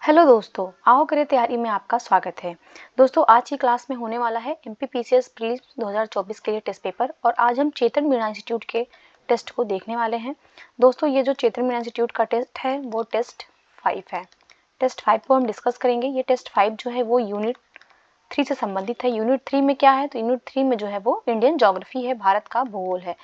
Hello दोस्तों, आओ करें तैयारी में आपका स्वागत है। दोस्तों, आज की क्लास में होने वाला है एमपीपीसीएस प्रीलिम्स 2024 के लिए टेस्ट पेपर और आज हम चेतन मीणा इंस्टीट्यूट के टेस्ट को देखने वाले हैं। दोस्तों, ये जो चेतन मीणा इंस्टीट्यूट का टेस्ट है वो टेस्ट 5 है। टेस्ट 5 को हम डिस्कस करेंगे। ये टेस्ट 5 जो है वो यूनिट 3 से संबंधित है। यूनिट 3 में क्या है, तो यूनिट 3 में जो है वो इंडियन ज्योग्राफी है, भारत का भूगोल है।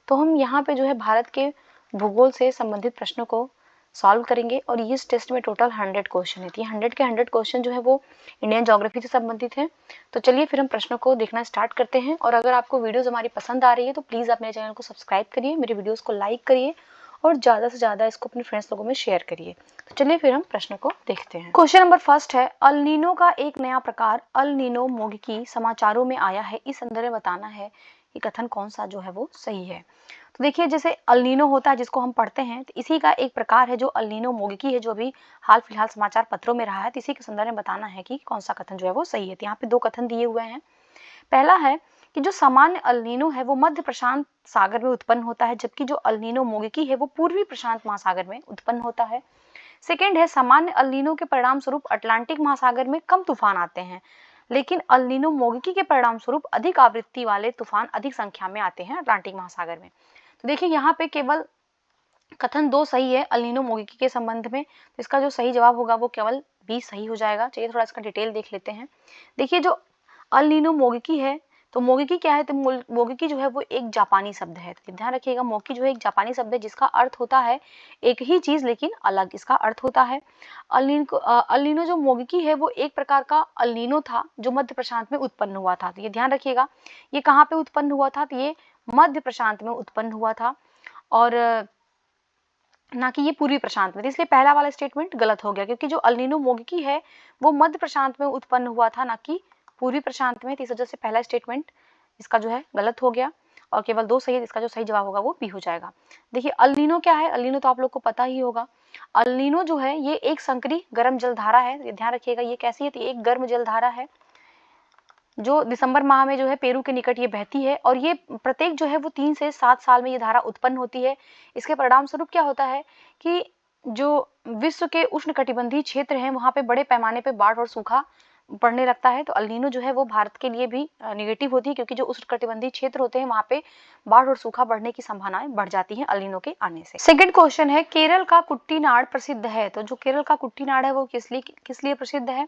तो हम यहाँ पे जो है भारत के भूगोल से संबंधित प्रश्नों को सॉल्व करेंगे और इस टेस्ट में टोटल 100 क्वेश्चन है। ये 100 के 100 क्वेश्चन जो है वो इंडियन ज्योग्राफी से संबंधित है। तो चलिए फिर हम प्रश्नों को देखना स्टार्ट करते हैं। और अगर आपको वीडियोस हमारी पसंद आ रही है तो प्लीज़ आप मेरे चैनल को सब्सक्राइब करिए, मेरे वीडियोस को लाइक करिए और ज़्यादा से ज़्यादा इसको अपने फ्रेंड्स लोगों में शेयर करिए। तो चलिए फिर हम प्रश्न को देखते हैं। क्वेश्चन नंबर फर्स्ट है, अल नीनो का एक नया प्रकार अल नीनो मोगिकी समाचारों में आया है। इस संदर्भ में बताना है कि कथन कौन सा जो है वो सही है। तो देखिए, जैसे अल नीनो होता है जिसको हम पढ़ते हैं, तो इसी का एक प्रकार है जो अल नीनो मोगिकी है, जो अभी हाल फिलहाल समाचार पत्रों में रहा है। तो इसी के संदर्भ में बताना है कि कौन सा कथन जो है वो सही है। तो यहाँ पे दो कथन दिए हुए हैं। पहला है कि जो सामान्य अल नीनो है वो मध्य प्रशांत सागर में उत्पन्न होता है, जबकि जो अल नीनो मोगिकी है वो पूर्वी प्रशांत महासागर में उत्पन्न होता है। सेकेंड है, सामान्य अल नीनो के परिणाम स्वरूप अटलांटिक महासागर में कम तूफान आते हैं, लेकिन अल नीनो मोगिकी के परिणाम स्वरूप अधिक आवृत्ति वाले तूफान अधिक संख्या में आते हैं अटलांटिक महासागर में। तो देखिए, यहाँ पे केवल कथन दो सही है अल नीनो मोगिकी के संबंध में। तो इसका जो सही जवाब होगा वो केवल बी सही हो जाएगा। चलिए थोड़ा इसका डिटेल देख लेते हैं। देखिए, जो अल नीनो मोगिकी है, तो मोगिकी क्या है, तो मोगिकी जो है वो एक जापानी शब्द है। तो ध्यान रखिएगा, मोगी जो है एक जापानी शब्द है जिसका अर्थ होता है एक ही चीज लेकिन अलग, इसका अर्थ होता है। अल नीनो जो मोगिकी है वो एक प्रकार का अल नीनो था जो मध्य प्रशांत में उत्पन्न हुआ था। तो ये ध्यान रखिएगा, ये कहाँ पे उत्पन्न हुआ था, तो ये मध्य प्रशांत में उत्पन्न हुआ था और ना कि ये पूर्वी प्रशांत में। इसलिए पहला वाला स्टेटमेंट गलत हो गया, क्योंकि जो अल नीनो मोगिकी है वो मध्य प्रशांत में उत्पन्न हुआ था, ना कि पूर्वी प्रशांत में। इस वजह से पहला स्टेटमेंट इसका जो है गलत हो गया और केवल दो सही है। इसका जो सही जवाब होगा वो बी हो जाएगा। देखिए, अल नीनो क्या है, अल नीनो तो आप लोग को पता ही होगा। अल नीनो जो है ये एक संकरी गर्म जलधारा है। ये ध्यान रखिएगा, ये कैसी है, तो एक गर्म जलधारा है जो दिसंबर माह में जो है पेरू के निकट ये बहती है और ये प्रत्येक जो है वो 3 से 7 साल में ये धारा उत्पन्न होती है। इसके परिणाम स्वरूप क्या होता है कि जो विश्व के उष्णकटिबंधीय क्षेत्र हैं वहाँ पे बड़े पैमाने पे बाढ़ और सूखा पड़ने लगता है। तो अल नीनो जो है वो भारत के लिए भी निगेटिव होती है, क्योंकि जो उष्णकटिबंधीय क्षेत्र होते हैं वहाँ पे बाढ़ और सूखा बढ़ने की संभावनाएं बढ़ जाती हैं अल नीनो के आने से। सेकंड क्वेश्चन है, केरल का कुट्टीनाड प्रसिद्ध है। तो जो केरल का कुट्टीनाड है वो किस लिए प्रसिद्ध है?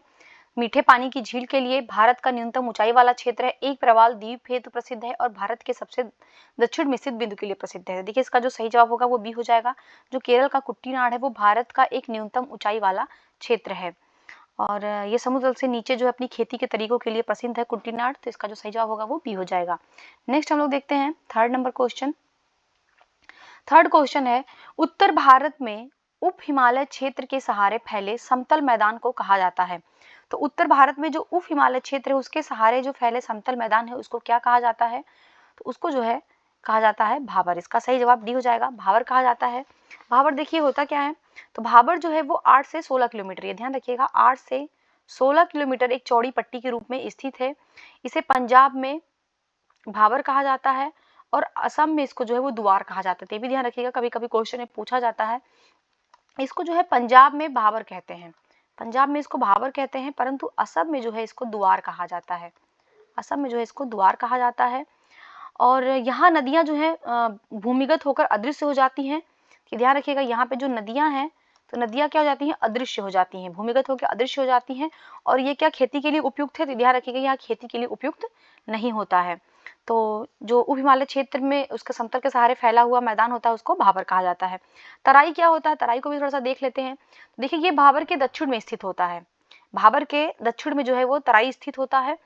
मीठे पानी की झील के लिए, भारत का न्यूनतम ऊंचाई वाला क्षेत्र है, एक प्रवाल द्वीप हेतु प्रसिद्ध है और भारत के सबसे दक्षिण में स्थित बिंदु के लिए प्रसिद्ध है। देखिए, इसका जो सही जवाब होगा वो बी हो जाएगा। जो केरल का कुट्टीनाड है वो भारत का एक न्यूनतम ऊंचाई वाला क्षेत्र है और ये समुद्र तल से नीचे जो अपनी खेती के तरीकों के लिए प्रसिद्ध है कुट्टीनाड। तो इसका जो सही जवाब होगा वो बी हो जाएगा। नेक्स्ट हम लोग देखते हैं third number question. Third question है, उत्तर भारत में उप हिमालय क्षेत्र के सहारे फैले समतल मैदान को कहा जाता है। तो उत्तर भारत में जो उप हिमालय क्षेत्र है उसके सहारे जो फैले समतल मैदान है उसको क्या कहा जाता है? तो उसको जो है कहा जाता है भाबर। इसका सही जवाब डी हो जाएगा, भाबर कहा जाता है। भाबर देखिए होता क्या है, तो भाबर जो है वो 8 से 16 किलोमीटर, ये ध्यान रखिएगा, 8 से 16 किलोमीटर एक चौड़ी पट्टी के रूप में स्थित है। इसे पंजाब में भाबर कहा जाता है और असम में इसको जो है वो द्वार कहा जाता है। ये भी ध्यान रखिएगा, कभी कभी क्वेश्चन में पूछा जाता है। इसको जो है पंजाब में भाबर कहते हैं, पंजाब में इसको भाबर कहते हैं, परंतु असम में जो है इसको द्वार कहा जाता है। असम में जो है इसको द्वार कहा जाता है और यहाँ नदियां जो है भूमिगत होकर अदृश्य हो जाती हैं। कि ध्यान रखिएगा, यहाँ पे जो नदियां हैं तो नदियां क्या हो जाती हैं, अदृश्य हो जाती हैं, भूमिगत होकर अदृश्य हो जाती हैं। और ये क्या खेती के लिए उपयुक्त है? तो ध्यान रखिएगा, यहाँ खेती के लिए उपयुक्त नहीं होता है। तो जो उप हिमालय क्षेत्र में उसके समतल के सहारे फैला हुआ मैदान होता है उसको भाबर कहा जाता है। तराई क्या होता है, तराई को भी थोड़ा सा देख लेते हैं। देखिए, ये भाबर के दक्षिण में स्थित होता है, भाबर के दक्षिण में जो है वो तराई स्थित होता है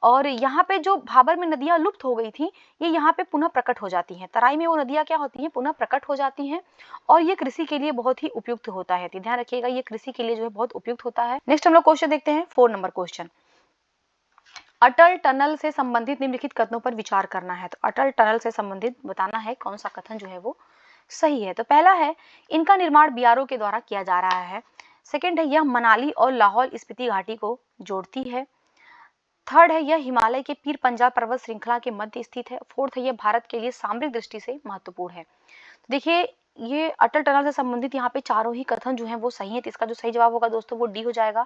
और यहाँ पे जो भाबर में नदियां लुप्त हो गई थी ये यहाँ पे पुनः प्रकट हो जाती हैं। तराई में वो नदियां क्या होती हैं, पुनः प्रकट हो जाती हैं और ये कृषि के लिए बहुत ही उपयुक्त होता है। तो ध्यान रखिएगा, ये कृषि के लिए जो है बहुत उपयुक्त होता है। नेक्स्ट हम लोग क्वेश्चन देखते हैं 4 नंबर क्वेश्चन। अटल टनल से संबंधित निम्नलिखित कथनों पर विचार करना है। तो अटल टनल से संबंधित बताना है कौन सा कथन जो है वो सही है। तो पहला है, इनका निर्माण बीआरओ के द्वारा किया जा रहा है। सेकंड है, यह मनाली और लाहौल स्पीति घाटी को जोड़ती है। थर्ड है, यह हिमालय के पीर पंजाब पर्वत श्रृंखला के मध्य स्थित है। फोर्थ है, यह भारत के लिए सामरिक दृष्टि से महत्वपूर्ण है। तो देखिए, ये अटल टनल से संबंधित यहाँ पे चारों ही कथन जो है वो सही है, तो इसका जो सही जवाब होगा दोस्तों वो डी हो जाएगा।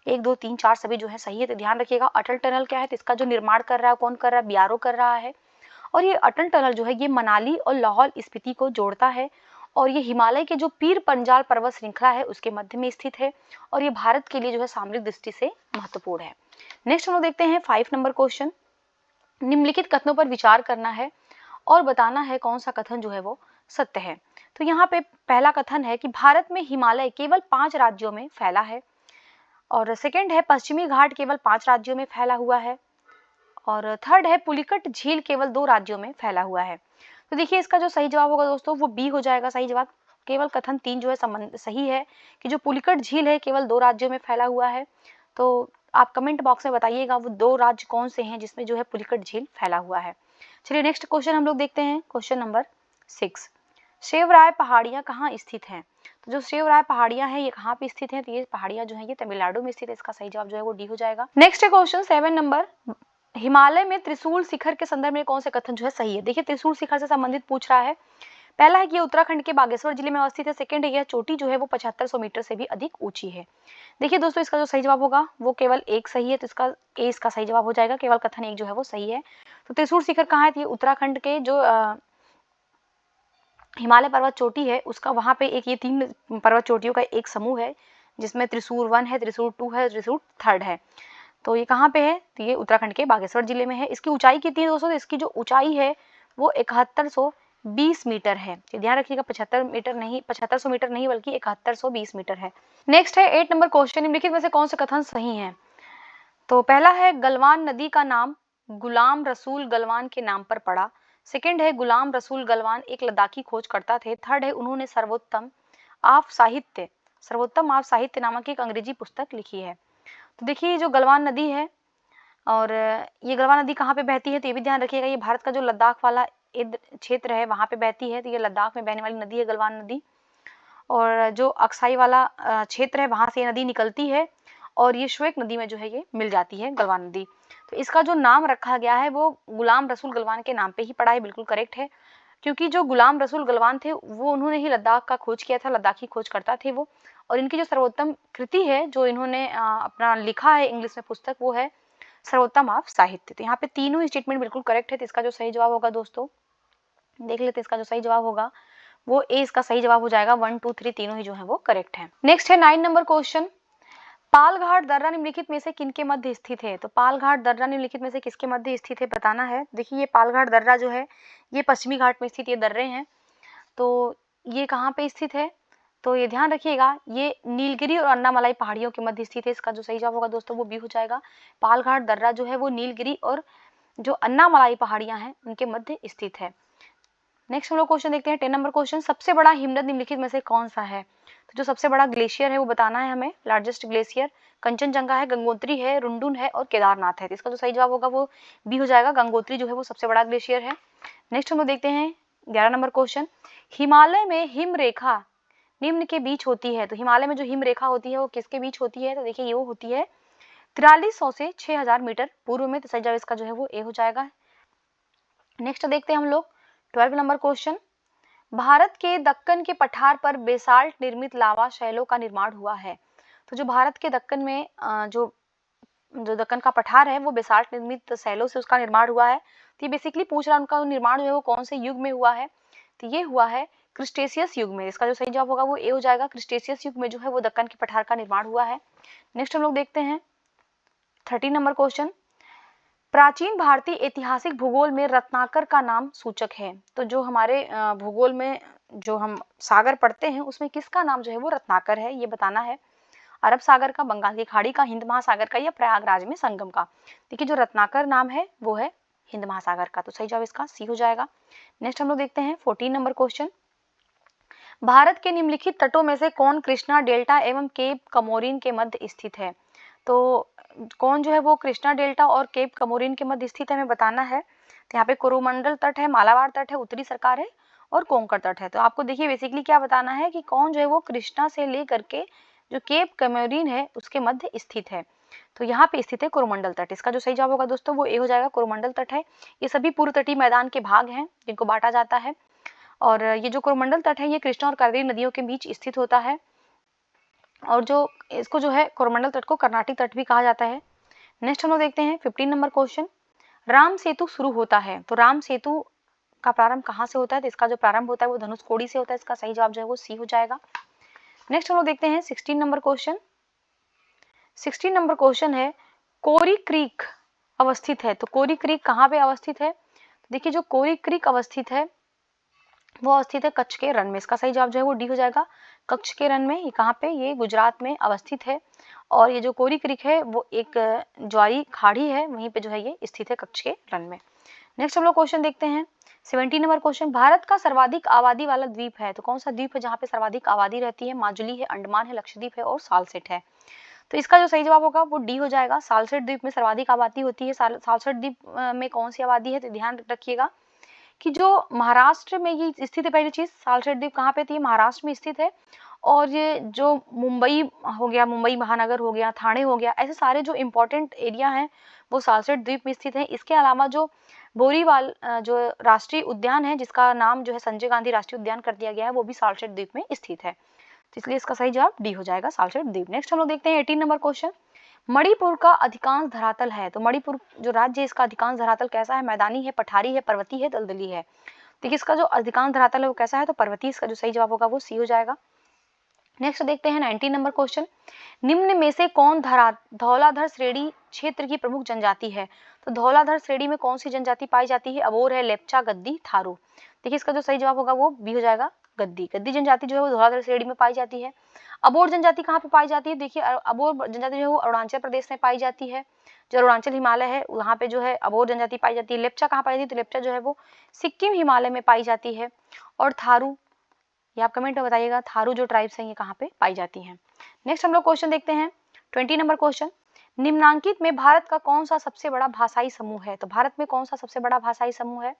1 2 3 4 सभी जो है सही है। तो ध्यान रखिएगा अटल टनल क्या है, तो इसका जो निर्माण कर रहा है कौन कर रहा है, बीआरओ कर रहा है। और ये अटल टनल जो है ये मनाली और लाहौल स्पीति को जोड़ता है और ये हिमालय के जो पीर पंजाल पर्वत श्रृंखला है उसके मध्य में स्थित है और ये भारत के लिए जो है सामरिक दृष्टि से महत्वपूर्ण है। नेक्स्ट हम लोग देखते हैं 5 नंबर क्वेश्चन। निम्नलिखित कथनों पर विचार करना है और बताना है कौन सा कथन जो है वो सत्य है। तो यहाँ पे पहला कथन है कि भारत में हिमालय केवल 5 राज्यों में फैला है। और सेकंड है पश्चिमी घाट केवल 5 राज्यों में फैला हुआ है। और थर्ड है पुलिकट झील केवल 2 राज्यों में फैला हुआ है। तो देखिए इसका जो सही जवाब होगा दोस्तों वो बी हो जाएगा सही जवाब। केवल कथन 3 जो है सही है कि जो पुलिकट झील है केवल 2 राज्यों में फैला हुआ है। तो आप कमेंट बॉक्स में बताइएगा वो 2 राज्य कौन से हैं जिसमें जो है पुलिकट झील फैला हुआ है। चलिए नेक्स्ट क्वेश्चन हम लोग देखते हैं, क्वेश्चन नंबर 6। शिवराय पहाड़ियां कहाँ स्थित हैं? तो जो शिवराय पहाड़ियां हैं ये कहाँ पे स्थित हैं? तो ये पहाड़ियां जो हैं ये तमिलनाडु में स्थित है। इसका सही जवाब जो है वो डी हो जाएगा। Next question 7 number. हिमालय में त्रिशूल शिखर के संदर्भ में कौन से कथन जो है सही है? देखिए त्रिशूल शिखर से संबंधित पूछ रहा है। पहला है कि ये उत्तराखंड के बागेश्वर जिले में अवस्थित है। सेकंड है यह चोटी जो है वो 7500 मीटर से भी अधिक ऊंची है। देखिए दोस्तों इसका जो सही जवाब होगा वो केवल एक सही है, तो इसका सही जवाब हो जाएगा। केवल कथन 1 जो है वो सही है। तो त्रिशूल शिखर कहाँ है? तो ये उत्तराखंड के जो हिमालय पर्वत चोटी है उसका वहां पे एक ये 3 पर्वत चोटियों का एक समूह है जिसमें त्रिशूर 1 है, त्रिशूर 2 है, त्रिशूर 3 है। तो ये कहाँ पे है? तो ये उत्तराखंड के बागेश्वर जिले में है। इसकी ऊंचाई कितनी है दोस्तों? तो इसकी जो ऊंचाई है वो 7120 मीटर है। तो ध्यान रखिएगा 7500 मीटर नहीं बल्कि 7120 मीटर है। नेक्स्ट है 8 नंबर क्वेश्चन। निम्नलिखित में से कौन से कथन सही हैं? तो पहला है गलवान नदी का नाम गुलाम रसूल गलवान के नाम पर पड़ा। सेकंड है गुलाम रसूल गलवान एक लद्दाखी खोजकर्ता थे। थर्ड है उन्होंने सर्वोत्तम आप साहित्य नामक एक अंग्रेजी पुस्तक लिखी है। तो देखिए जो गलवान नदी है और ये गलवान नदी कहाँ पे बहती है? तो ये भी ध्यान रखिएगा ये भारत का जो लद्दाख वाला क्षेत्र है वहां पे बहती है। तो ये लद्दाख में बहने वाली नदी है गलवान नदी। और जो अक्साई वाला क्षेत्र है वहां से ये नदी निकलती है और ये श्वेक नदी में जो है ये मिल जाती है गलवान नदी। तो इसका जो नाम रखा गया है वो गुलाम रसूल गलवान के नाम पे ही पड़ा है। बिल्कुल करेक्ट है क्योंकि जो गुलाम रसूल गलवान थे वो उन्होंने ही लद्दाख का खोज किया था, लद्दाखी खोजकर्ता थे वो। और इनकी जो सर्वोत्तम कृति है जो इन्होंने अपना लिखा है इंग्लिश में पुस्तक वो है सर्वोत्तम आप साहित्य। तो यहाँ पे तीनों स्टेटमेंट बिल्कुल करेक्ट है। तो इसका जो सही जवाब होगा दोस्तों देख लेते हैं, इसका जो सही जवाब होगा वो ए इसका सही जवाब हो जाएगा। 1 2 3 तीनों ही जो है वो करेक्ट है। नेक्स्ट है 9 नंबर क्वेश्चन। पालघाट दर्रा निम्नलिखित में से किनके मध्य स्थित है? तो पालघाट दर्रा निम्नलिखित में से किसके मध्य स्थित है बताना है। देखिए ये पालघाट दर्रा जो है ये पश्चिमी घाट में स्थित ये दर्रे हैं। तो ये कहाँ पे स्थित है? तो ये ध्यान रखिएगा ये नीलगिरी और अन्नामलाई पहाड़ियों के मध्य स्थित है। इसका जो सही जवाब होगा दोस्तों वो भी हो जाएगा। पालघाट दर्रा जो है वो नीलगिरी और जो अन्नामलाई पहाड़ियां हैं उनके मध्य स्थित है। नेक्स्ट हम लोग क्वेश्चन देखते हैं 10 नंबर क्वेश्चन। सबसे बड़ा हिमनद निम्नलिखित में से कौन सा है? तो जो सबसे बड़ा ग्लेशियर है वो बताना है हमें। लार्जेस्ट ग्लेशियर कंचनजंगा है, गंगोत्री है, रुंडुन है और केदारनाथ है। तो इसका जो सही जवाब होगा वो बी हो जाएगा। गंगोत्री जो है वो सबसे बड़ा ग्लेशियर है। नेक्स्ट हम लोग देखते हैं 11 नंबर क्वेश्चन। हिमालय में हिम रेखा निम्न के बीच होती है। तो हिमालय में जो हिम रेखा होती है वो किसके बीच होती है? तो देखिए ये वो होती है 4300 से 6000 मीटर पूर्व में। तो सही जवाब इसका जो है वो ए हो जाएगा। नेक्स्ट देखते हैं हम लोग 12 नंबर क्वेश्चन। भारत के दक्कन के पठार पर बेसाल्ट निर्मित लावा शैलों का निर्माण हुआ है। तो जो भारत के दक्कन में जो दक्कन का पठार है वो बेसाल्ट निर्मित शैलों से उसका निर्माण हुआ है। तो ये बेसिकली पूछ रहा है उनका निर्माण जो है वो कौन से युग में हुआ है? तो ये हुआ है क्रिस्टेशियस युग में। इसका जो सही जवाब होगा वो ए हो जाएगा। क्रिस्टेशियस युग में जो है वो दक्कन के पठार का निर्माण हुआ है। नेक्स्ट हम लोग देखते हैं 13 नंबर क्वेश्चन। प्राचीन भारतीय ऐतिहासिक भूगोल में रत्नाकर का नाम सूचक है। तो जो हमारे भूगोल में जो हम सागर पढ़ते हैं उसमें किसका नाम जो है वो रत्नाकर है ये बताना है। अरब सागर का, बंगाल की खाड़ी का, हिंद महासागर का या प्रयागराज में संगम का? देखिए जो रत्नाकर नाम है वो है हिंद महासागर का। तो सही जवाब इसका सी हो जाएगा। नेक्स्ट हम लोग देखते हैं 14 नंबर क्वेश्चन। भारत के निम्नलिखित तटों में से कौन कृष्णा डेल्टा एवं केप कमोरिन के मध्य स्थित है? तो कौन जो है वो कृष्णा डेल्टा और केप कमोरिन के मध्य स्थित है हमें बताना है। तो यहाँ पे कोरोमंडल तट है, मालाबार तट है, उत्तरी सरकार है और कोंकण तट है। तो आपको देखिए बेसिकली क्या बताना है कि कौन जो है वो कृष्णा से लेकर के जो केप कमोरिन है उसके मध्य स्थित है। तो यहाँ पे स्थित है कोरोमंडल तट। इसका जो सही जवाब होगा दोस्तों वो ए हो जाएगा। कोरोमंडल तट है। ये सभी पूर्व तटीय मैदान के भाग हैं जिनको बांटा जाता है। और ये जो कोरोमंडल तट है ये कृष्णा और कावेरी नदियों के बीच स्थित होता है, और जो इसको जो है कोरोमंडल तट को कर्नाटिक तट भी कहा जाता है। नेक्स्ट हम लोग देखते हैं 15 नंबर क्वेश्चन, राम सेतु शुरू होता है, तो राम सेतु का प्रारंभ कहाँ से होता है? तो इसका जो प्रारंभ होता है वो धनुषकोडी से होता है, इसका सही जवाब जो है वो सी हो जाएगा। नेक्स्ट हम लोग देखते हैं 16 नंबर क्वेश्चन। 16 नंबर क्वेश्चन है, कोरी क्रीक अवस्थित है, तो कोरी क्रीक कहाँ पे अवस्थित है? देखिए जो कोरी क्रीक अवस्थित है वो अवस्थित है कच्छ के रण में, इसका सही जवाब जो है वो डी हो जाएगा। कच्छ के रण में, ये कहाँ पे? ये गुजरात में अवस्थित है, और ये जो कोरी क्रीक है वो एक ज्वारी खाड़ी है, वहीं पे जो है ये स्थित है कच्छ के रण में। नेक्स्ट हम लोग क्वेश्चन देखते हैं 17 नंबर क्वेश्चन, भारत का सर्वाधिक आबादी वाला द्वीप है, तो कौन सा द्वीप है जहाँ पे सर्वाधिक आबादी रहती है? माजुली है, अंडमान है, लक्षद्वीप है और सालसेट है। तो इसका जो सही जवाब होगा वो डी हो जाएगा। सालसेट द्वीप में सर्वाधिक आबादी होती है। सालसेट द्वीप में कौन सी आबादी है? तो ध्यान रखिएगा कि जो महाराष्ट्र में ये स्थित है, पहली चीज सालसेट द्वीप कहाँ पे थी? महाराष्ट्र में स्थित है। और ये जो मुंबई हो गया, मुंबई महानगर हो गया, थाने हो गया, ऐसे सारे जो इम्पोर्टेंट एरिया हैं वो सालसेट द्वीप में स्थित है। इसके अलावा जो बोरीवाल जो राष्ट्रीय उद्यान है, जिसका नाम जो है संजय गांधी राष्ट्रीय उद्यान कर दिया गया है, वो भी सालसेट द्वीप में स्थित है, तो इसलिए इसका सही जवाब डी हो जाएगा, सालसेट द्वीप। नेक्स्ट हम लोग देखते हैं 18 नंबर क्वेश्चन, मणिपुर का अधिकांश धरातल है, तो मणिपुर जो राज्य है इसका अधिकांश धरातल कैसा है? मैदानी है, पठारी है, पर्वतीय है, दलदली है। देखिए इसका जो अधिकांश धरातल है वो कैसा है? तो पर्वतीय, इसका जो सही जवाब होगा वो सी हो जाएगा। नेक्स्ट देखते हैं 19 नंबर क्वेश्चन, निम्न में से कौन धौलाधर श्रेणी क्षेत्र की प्रमुख जनजाति है? तो धौलाधर श्रेणी में कौन सी जनजाति पाई जाती है? अबोर है, लेप्चा, गद्दी, थारू। देखिए इसका जो सही जवाब होगा वो बी हो जाएगा, गद्दी। गद्दी जनजाति जो है वो धौलाधर श्रेणी में पाई जाती है। अबोर जनजाति कहाँ पे पाई जाती है? देखिए अबोर जनजाति जो है वो अरुणाचल प्रदेश में पाई जाती है, जो अरुणाचल हिमालय है वहाँ पे जो है अबोर जनजाति पाई जाती है। लेप्चा कहाँ पाई जाती है? तो लेप्चा जो है वो सिक्किम हिमालय में पाई जाती है। और थारू, ये आप कमेंट में बताइएगा, थारू जो ट्राइब्स हैं ये कहाँ पे पाई जाती हैं। नेक्स्ट हम लोग क्वेश्चन देखते हैं 20 नंबर क्वेश्चन, निम्नांकित में भारत का कौन सा सबसे बड़ा भाषाई समूह है? तो भारत में कौन सा सबसे बड़ा भाषाई समूह है?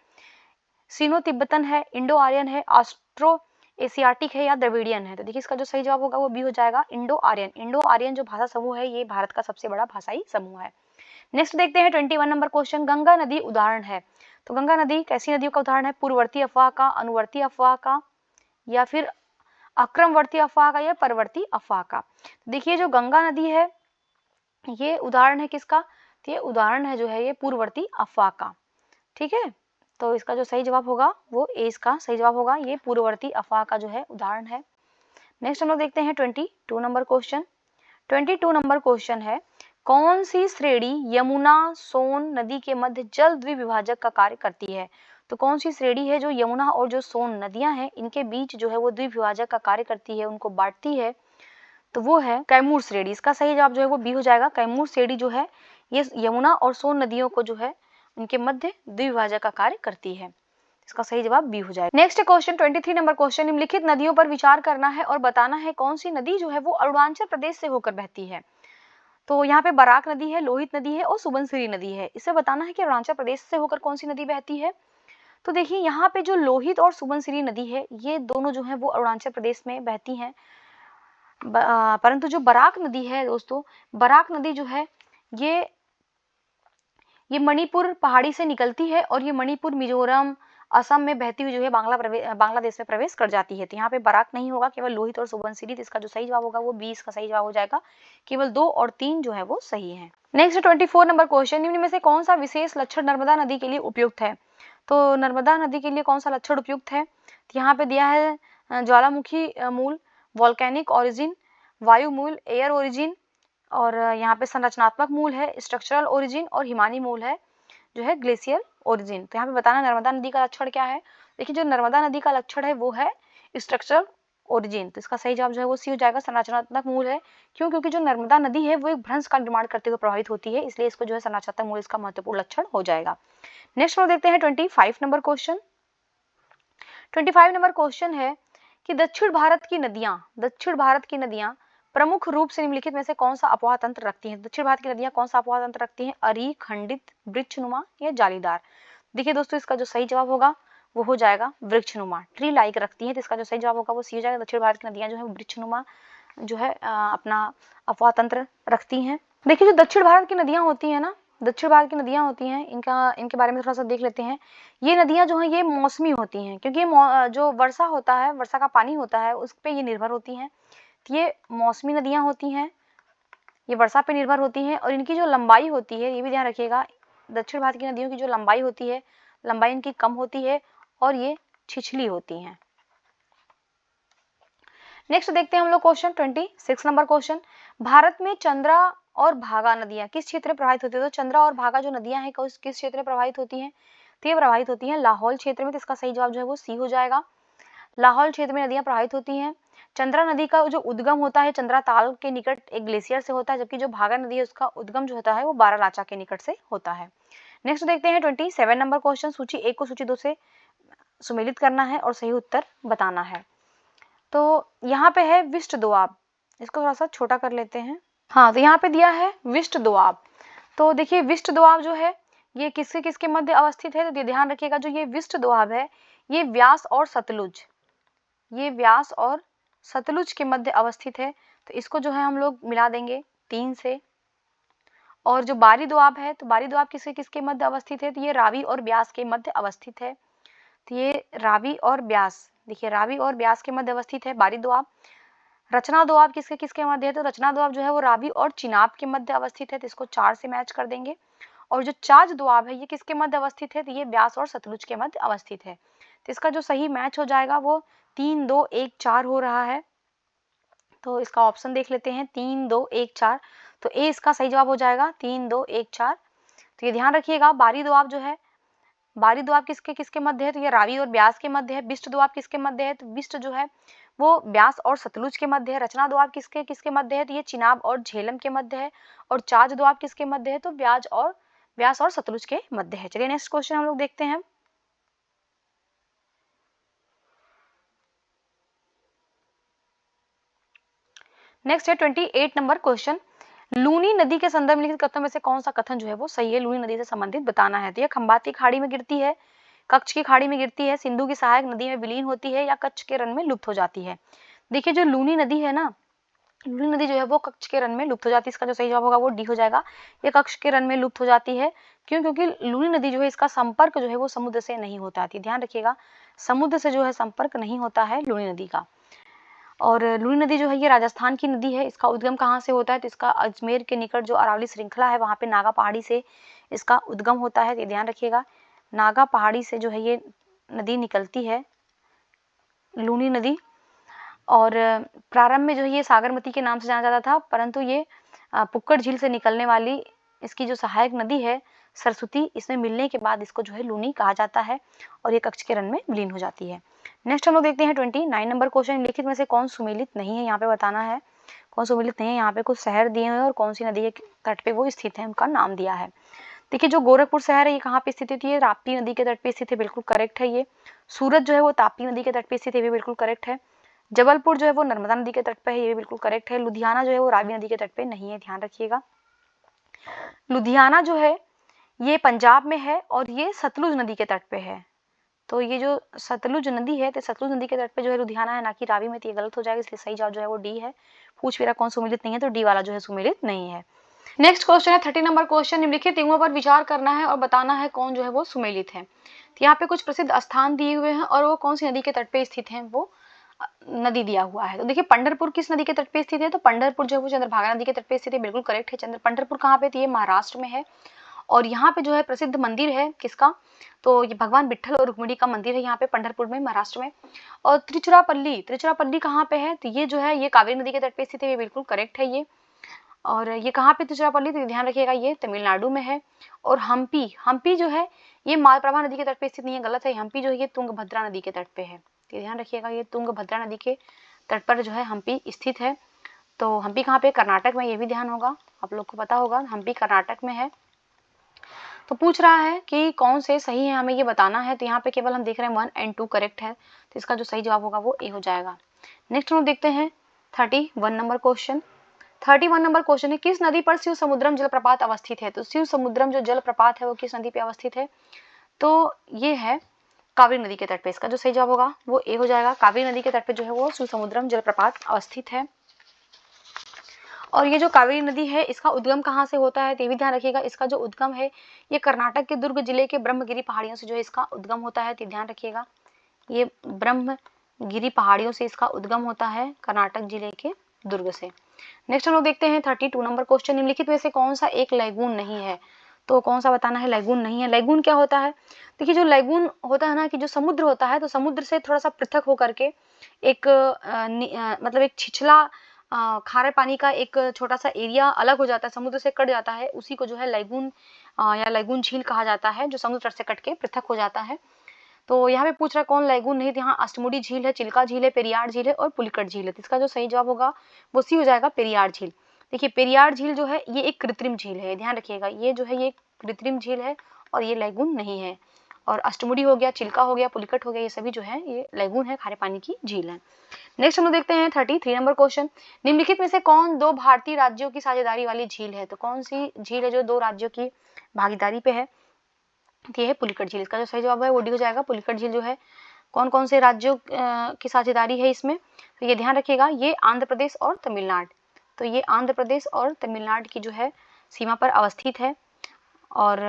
सीनो तिब्बतन है, इंडो आर्यन है, ऑस्ट्रो एशियाटिक है या द्रविडियन है? तो देखिए इसका जो सही जवाब होगा वो बी हो जाएगा, इंडो आर्यन। इंडो आर्यन जो भाषा समूह है ये भारत का सबसे बड़ा भाषाई समूह है। नेक्स्ट देखते हैं 21 नंबर क्वेश्चन, गंगा नदी उदाहरण है, तो गंगा नदी कैसी नदियों का उदाहरण है? पूर्ववर्ती अफवाह का, अनुवर्ती अफवाह का, या फिर अक्रमवर्ती अफवाह का, या परवर्ती अफवाह का? देखिए जो गंगा नदी है ये उदाहरण है किसका? तो ये उदाहरण है जो है ये पूर्ववर्ती अफवाह का, ठीक है। तो इसका जो सही जवाब होगा वो ए, इसका सही जवाब होगा, ये पूर्ववर्ती अफवाह का जो है उदाहरण है। नेक्स्ट हम लोग देखते हैं 22 नंबर क्वेश्चन। 22 नंबर क्वेश्चन है, कौन सी श्रेणी यमुना सोन नदी के मध्य जल द्विविभाजक का कार्य करती है? तो कौन सी श्रेणी है जो यमुना और जो सोन नदियां हैं इनके बीच जो है वो द्विविभाजक का कार्य करती है, उनको बांटती है? तो वो है कैमूर श्रेणी। इसका सही जवाब जो है वो बी हो जाएगा। कैमूर श्रेणी जो है ये यमुना और सोन नदियों को जो है उनके मध्य द्विविभाजक का कार्य करती है, इसका सही जवाब बी हो जाएगा। नेक्स्ट क्वेश्चन 23 नंबर क्वेश्चन, निम्नलिखित नदियों पर विचार करना है और बताना है कौन सी नदी जो है वो अरुणाचल प्रदेश से होकर बहती है। तो यहाँ पे बराक नदी है, लोहित नदी है और सुबनसिरी नदी है। इसे बताना है कि अरुणाचल प्रदेश से होकर कौन सी नदी बहती है। तो देखिए यहाँ पे जो लोहित और सुबनसिरी नदी है ये दोनों जो है वो अरुणाचल प्रदेश में बहती हैं, परंतु जो बराक नदी है दोस्तों, बराक नदी जो है ये मणिपुर पहाड़ी से निकलती है और ये मणिपुर, मिजोरम, असम में बहती हुई जो है बांग्लादेश में प्रवेश कर जाती है। तो यहाँ पे बराक नहीं होगा, केवल लोहित और सुबनसिरी। इसका जो सही जवाब होगा वो 20 का सही जवाब हो जाएगा। केवल 2 और 3 जो है वो सही है। नेक्स्ट 24 नंबर क्वेश्चन, निम्न में से कौन सा विशेष लक्षण नर्मदा नदी के लिए उपयुक्त है? तो नर्मदा नदी के लिए कौन सा लक्षण उपयुक्त है? तो यहाँ पे दिया है ज्वालामुखी मूल, वॉल्केनिक ओरिजिन, वायु मूल, एयर ओरिजिन, और यहाँ पे संरचनात्मक मूल है स्ट्रक्चरल ओरिजिन, और हिमानी मूल है जो है ग्लेशियल ओरिजिन। तो यहाँ पे बताना नर्मदा नदी का लक्षण क्या है। देखिए जो नर्मदा नदी का लक्षण है वो है स्ट्रक्चरल ओरिजिन, तो इसका सही जवाब जो है वो सी हो जाएगा, संरचनात्मक मूल है। क्यों? क्योंकि जो नर्मदा नदी है वो एक भ्रंश का निर्माण करते हुए प्रभावित होती है, इसलिए इसको जो है संरचनात्मक मूल इसका महत्वपूर्ण लक्षण हो जाएगा। नेक्स्ट हम देखते हैं 25 नंबर क्वेश्चन। 25 नंबर क्वेश्चन है कि दक्षिण भारत की नदियां प्रमुख रूप से निम्नलिखित में से कौन सा अपवाह तंत्र रखती हैं? दक्षिण भारत की नदियां कौन सा अपवाह तंत्र रखती हैं? अरी, खंडित, वृक्षनुमा या जालीदार? देखिए दोस्तों इसका जो सही जवाब होगा वो हो जाएगा वृक्षनुमा, ट्री लाइक रखती हैं। तो इसका जो सही जवाब होगा वो सी हो जाएगा। दक्षिण भारत की नदियां जो है वृक्षनुमा जो है अपना अपवाह तंत्र रखती हैं। देखिए जो दक्षिण भारत की नदियां होती है ना दक्षिण भारत की नदियां होती हैं, इनके बारे में थोड़ा सा देख लेते हैं। ये नदियां जो हैं ये मौसमी होती हैं, क्योंकि जो वर्षा होता है, वर्षा का पानी होता है, उस पर ये निर्भर होती हैं। तो ये मौसमी नदियां होती हैं, ये वर्षा पे निर्भर होती हैं, और इनकी जो लंबाई होती है ये भी ध्यान रखिएगा, दक्षिण भारत की नदियों की जो लंबाई होती है, लंबाई इनकी कम होती है और ये छिछली होती हैं। नेक्स्ट देखते हैं हम लोग क्वेश्चन 26 नंबर क्वेश्चन। भारत में चंद्रा और भागा नदियां किस क्षेत्र में प्रवाहित होती है? तो चंद्रा और भागा जो नदियां हैं किस क्षेत्र में प्रवाहित होती हैं? तो ये प्रवाहित होती हैं लाहौल क्षेत्र में। तो इसका सही जवाब जो है वो सी हो जाएगा, लाहौल क्षेत्र में नदियां प्रवाहित होती हैं। चंद्रा नदी का जो उद्गम होता है चंद्रा ताल के निकट एक ग्लेशियर से होता है, जबकि जो भागा नदी है उसका उद्गम जो होता है वो बारालाचा के निकट से होता है। नेक्स्ट देखते हैं 27 नंबर क्वेश्चन। सूची 1 को सूची 2 से सुमेलित करना है और सही उत्तर बताना है। तो यहाँ पे है विष्ट दोआब, इसको थोड़ा सा छोटा कर लेते हैं। हाँ, तो यहाँ पे दिया है विष्ट दोआब। तो देखिए विष्ट दोआब जो है ये किसके किसके मध्य अवस्थित है? तो ध्यान रखिएगा, जो ये विष्ट दोआब है ये व्यास और सतलुज, ये व्यास और सतलुज के मध्य अवस्थित है। तो इसको जो है हम लोग मिला देंगे 3 से। और जो बारी दोआब है, तो बारी दोआब किसके किसके मध्य अवस्थित है? तो ये रावी और ब्यास के मध्य अवस्थित है। तो ये रावी और ब्यास, देखिए रावी और ब्यास के मध्य अवस्थित है बारी दोआब। रचना दोआब किसके किसके मध्य है? तो रचना दोआब जो है वो रावी और चिनाब के मध्य अवस्थित है। तो इसको 4 से मैच कर देंगे। और जो चाज दोआब है ये किसके मध्य अवस्थित है? तो ये ब्यास और सतलुज के मध्य अवस्थित है। तो इसका जो सही मैच हो जाएगा वो 3 2 1 4 हो रहा है। तो इसका ऑप्शन देख लेते हैं 3 2 1 4। तो ए इसका सही जवाब हो जाएगा 3 2 1 4। तो ये ध्यान रखिएगा, बारी दोआब जो है, बारी दोआब किसके किसके मध्य है? तो ये रावी और ब्यास के मध्य है। बिष्ट दोआब किसके मध्य है? तो बिष्ट जो है वो ब्यास और सतलुज के मध्य है। रचना दोआब किसके किसके मध्य है? तो ये चिनाब और झेलम के मध्य है। और चाज दोआब किसके मध्य है? तो ब्यास और सतलुज के मध्य है। चलिए नेक्स्ट क्वेश्चन हम लोग देखते हैं। नेक्स्ट है 28 नंबर क्वेश्चन। लूनी नदी के संदर्भ में लिखित कथन में से कौन सा कथन जो है वो सही है? लूनी नदी से संबंधित बताना है। तो ये खंबाती खाड़ी में गिरती है, कच्छ की खाड़ी में गिरती है, सिंधु की सहायक नदी में विलीन होती है, या कच्छ के रन में लुप्त हो जाती है। देखिए जो लूनी नदी है ना, लूनी नदी जो है वो कच्छ के रन में लुप्त हो जाती है। इसका जो सही जवाब होगा वो डी हो जाएगा, ये कच्छ के रन में लुप्त हो जाती है। क्यों? क्योंकि लूनी नदी जो है इसका संपर्क जो है वो समुद्र से नहीं होता है। ध्यान रखिएगा, समुद्र से जो है संपर्क नहीं होता है लूनी नदी का। और लूनी नदी जो है ये राजस्थान की नदी है। इसका उद्गम कहाँ से होता है? तो इसका अजमेर के निकट जो अरावली श्रृंखला है वहाँ पे नागा पहाड़ी से इसका उद्गम होता है। ये ध्यान रखिएगा, नागा पहाड़ी से जो है ये नदी निकलती है लूनी नदी। और प्रारंभ में जो है ये सागरमती के नाम से जाना जाता था, परंतु ये पुक्कड़ झील से निकलने वाली इसकी जो सहायक नदी है सरस्वती, इसमें मिलने के बाद इसको जो है लूनी कहा जाता है और ये कच्छ के रन में विलीन हो जाती है। नेक्स्ट हम लोग देखते हैं 29 नंबर क्वेश्चन। निम्नलिखित में से कौन सुमेलित नहीं है? यहाँ पे बताना है कौन सुमेलित नहीं है। यहाँ पे कुछ शहर दिए हुए हैं और कौन सी नदी के तट पे वो स्थित है उनका नाम दिया है। देखिए जो गोरखपुर शहर है ये कहाँ पे स्थित है? ये राप्ती नदी के तट पे स्थित है, बिल्कुल करेक्ट है। ये सूरत जो है वो ताप्ती नदी के तट पे स्थित है, ये बिल्कुल करेक्ट है। जबलपुर जो है वो नर्मदा नदी के तट पे है, ये भी बिल्कुल करेक्ट है। लुधियाना जो है वो रावी नदी के तट पे नहीं है, ध्यान रखिएगा। लुधियाना जो है ये पंजाब में है और ये सतलुज नदी के तट पे है। तो ये जो सतलुज नदी है तो सतलुज नदी के तट पे जो है लुधियाना है, ना कि रावी में। तो ये गलत हो जाएगा, इसलिए सही जवाब जो है वो डी है। पूछ मेरा कौन सुमेलित नहीं है? तो डी वाला जो है सुमेलित नहीं है। नेक्स्ट क्वेश्चन है 30 नंबर क्वेश्चन। निम्नलिखित तिगुओं पर विचार करना है और बताना है कौन जो है वो सुमेलित है। तो यहाँ पे कुछ प्रसिद्ध स्थान दिए हुए हैं और वो कौन सी नदी के तट पे स्थित हैं वो नदी दिया हुआ है। तो देखिए पंढरपुर किस नदी के तट पे स्थित है? तो पंढरपुर जो है वो चंद्रभागा नदी के तट पे स्थित है, बिल्कुल करेक्ट है। पंढरपुर कहाँ पे? तो ये महाराष्ट्र में है। और यहाँ पे जो है प्रसिद्ध मंदिर है किसका? तो ये भगवान विट्ठल और रुक्मिणी का मंदिर है यहाँ पे पंढरपुर में, महाराष्ट्र में। और त्रिचुरापल्ली कहाँ पे है? तो ये जो है ये कावेरी नदी के तट पे स्थित है, ये बिल्कुल करेक्ट है ये। और ये कहाँ पे त्रिचुरापल्ली? तो ध्यान रखिएगा ये तमिलनाडु में है। और हम्पी जो है ये मालप्रभा नदी के तट पे स्थित नहीं है, गलत है। हम्पी जो है ये तुंगभद्रा नदी के तट पे है, तो ध्यान रखिएगा ये तुंगभद्रा नदी के तट पर जो है हम्पी स्थित है। तो हम्पी कहाँ पे? कर्नाटक में, ये भी ध्यान होगा, आप लोग को पता होगा हम्पी कर्नाटक में है। तो पूछ रहा है कि कौन से सही है, हमें ये बताना है। तो यहाँ पे केवल हम देख रहे हैं 1 और 2 करेक्ट है, तो इसका जो सही जवाब होगा वो ए हो जाएगा। नेक्स्ट हम देखते हैं 31 नंबर क्वेश्चन। 31 नंबर क्वेश्चन है किस नदी पर शिव समुद्रम जलप्रपात अवस्थित है? तो शिव समुद्रम जो जलप्रपात है वो किस नदी पे अवस्थित है? तो ये है कावेरी नदी के तट पे। इसका जो सही जवाब होगा वो ए हो जाएगा। कावेरी नदी के तट पे जो है वो शिव समुद्रम जलप्रपात अवस्थित है। और ये जो कावेरी नदी है इसका उद्गम कहाँ से होता है, तो ये भी ध्यान रखिएगा। इसका जो उद्गम है ये कर्नाटक के दुर्ग जिले के ब्रह्मगिरी पहाड़ियों से जो है इसका उद्गम होता है, तो ध्यान रखिएगा। ये ब्रह्मगिरी पहाड़ियों से इसका उद्गम होता है, कर्नाटक जिले के दुर्ग से। नेक्स्ट हम लोग देखते हैं 32 नंबर क्वेश्चन, निम्नलिखित में से कौन सा एक लैगून नहीं है, तो कौन सा बताना है। लैगून नहीं है। लैगून क्या होता है, देखिए जो लैगून होता है ना कि जो समुद्र होता है, तो समुद्र से थोड़ा सा पृथक होकर के एक मतलब एक छिछला खारे पानी का एक छोटा सा एरिया अलग हो जाता है, समुद्र से कट जाता है, उसी को जो है लैगून या लैगून झील कहा जाता है, जो समुद्र से कट के पृथक हो जाता है। तो यहाँ पे पूछ रहा है कौन लैगून नहीं, तो यहाँ अष्टमुडी झील है, चिल्का झील है, पेरियार झील है और पुलिकट झील है। तो इसका जो सही जवाब होगा वो सी हो जाएगा, पेरियार झील। देखिए पेरियार झील जो है ये एक कृत्रिम झील है, ध्यान रखिएगा। ये जो है ये कृत्रिम झील है और ये लैगून नहीं है। और अष्टमुडी हो गया, चिल्का हो गया, पुलिकट हो गया, ये सभी जो है ये लैगून है, खारे पानी की झील है। नेक्स्ट हम लोग देखते हैं 33 नंबर क्वेश्चन, निम्नलिखित में से कौन दो भारतीय राज्यों की साझेदारी वाली झील है, तो कौन सी झील है जो दो राज्यों की भागीदारी पे है, ये है पुलिकट झील। इसका जो सही जवाब है वो डी हो जाएगा। पुलिकट झील जो है कौन कौन से राज्यों की साझेदारी है इसमें, तो ये ध्यान रखिएगा, ये आंध्र प्रदेश और तमिलनाडु। तो ये आंध्र प्रदेश और तमिलनाडु की जो है सीमा पर अवस्थित है। और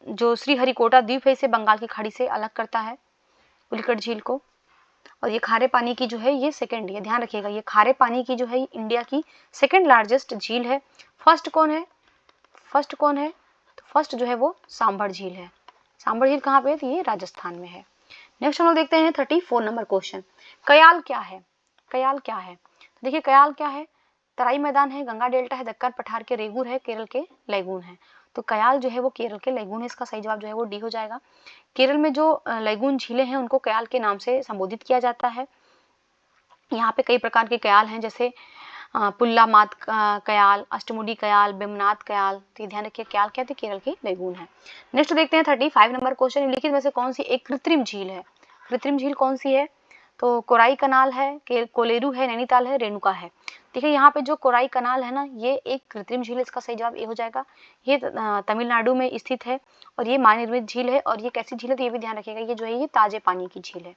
जो श्रीहरिकोटा द्वीप है इसे बंगाल की खाड़ी से अलग करता है, पुलिकट झील को। और ये खारे पानी की जो है ये सेकंड, ये ध्यान रखिएगा, ये खारे पानी की जो है इंडिया की सेकंड लार्जेस्ट झील है। फर्स्ट कौन है, फर्स्ट कौन है, तो फर्स्ट जो है वो सांभर झील है। सांभर झील कहाँ पे है, तो ये राजस्थान में है। नेक्स्ट हम लोग देखते हैं 34 नंबर क्वेश्चन, कयाल क्या है। कयाल क्या है, तो देखिए कयाल क्या है, तराई मैदान है, गंगा डेल्टा है, दक्कन पठार के रेगुर है, केरल के लैगून है। तो कयाल जो है वो केरल के लैगून है, इसका सही जवाब जो है वो डी हो जाएगा। केरल में जो लैगून झीलें हैं उनको कयाल के नाम से संबोधित किया जाता है। यहाँ पे कई प्रकार के कयाल हैं, जैसे पुल्लामात कयाल, अष्टमुडी कयाल, बेमनाथ कयाल। तो ध्यान रखिए कयाल क्या है, केरल की लैगून है। नेक्स्ट देखते हैं 35 नंबर क्वेश्चन, निम्नलिखित में से कौन सी एक कृत्रिम झील है। कृत्रिम झील कौन सी है, तो कोराई कनाल है, कोलेरू है, नैनीताल है, रेणुका है। देखिए यहाँ पे जो कोराई कनाल है ना ये एक कृत्रिम झील है, इसका सही जवाब ए हो जाएगा। ये तमिलनाडु में स्थित है और ये माननिर्मित झील है। और ये कैसी झील है, तो ये भी ध्यान रखिएगा, ये जो है ये ताजे पानी की झील है।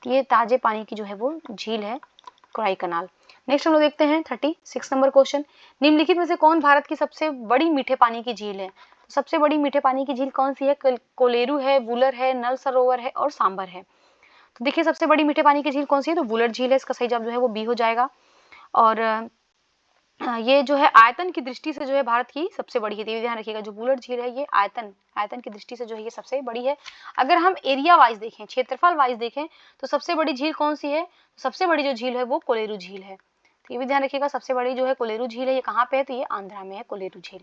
तो ये ताजे पानी की जो है वो झील है कोराई कनाल। नेक्स्ट हम लोग देखते हैं 36 नंबर क्वेश्चन, निम्नलिखित में से कौन भारत की सबसे बड़ी मीठे पानी की झील है। तो सबसे बड़ी मीठे पानी की झील कौन सी है, कोलेरू है, वुलर है, नल सरोवर है और सांबर है। तो देखिए सबसे बड़ी मीठे पानी की झील कौन सी है, तो वुलर झील है, इसका सही जवाब जो है वो बी हो जाएगा। और ये जो है आयतन की दृष्टि से जो है भारत की सबसे बड़ी है, ध्यान रखिएगा। जो वुलर झील है ये आयतन की दृष्टि से जो है ये सबसे बड़ी है। अगर हम एरिया वाइज देखें, क्षेत्रफल वाइज देखें, तो सबसे बड़ी झील कौन सी है, सबसे बड़ी जो झील है वो कोलेरू झील है। तो ये भी ध्यान रखिएगा, सबसे बड़ी जो है कोलेरू झील है, ये कहाँ पे है, तो ये आंध्रा में है कोलेरू झील।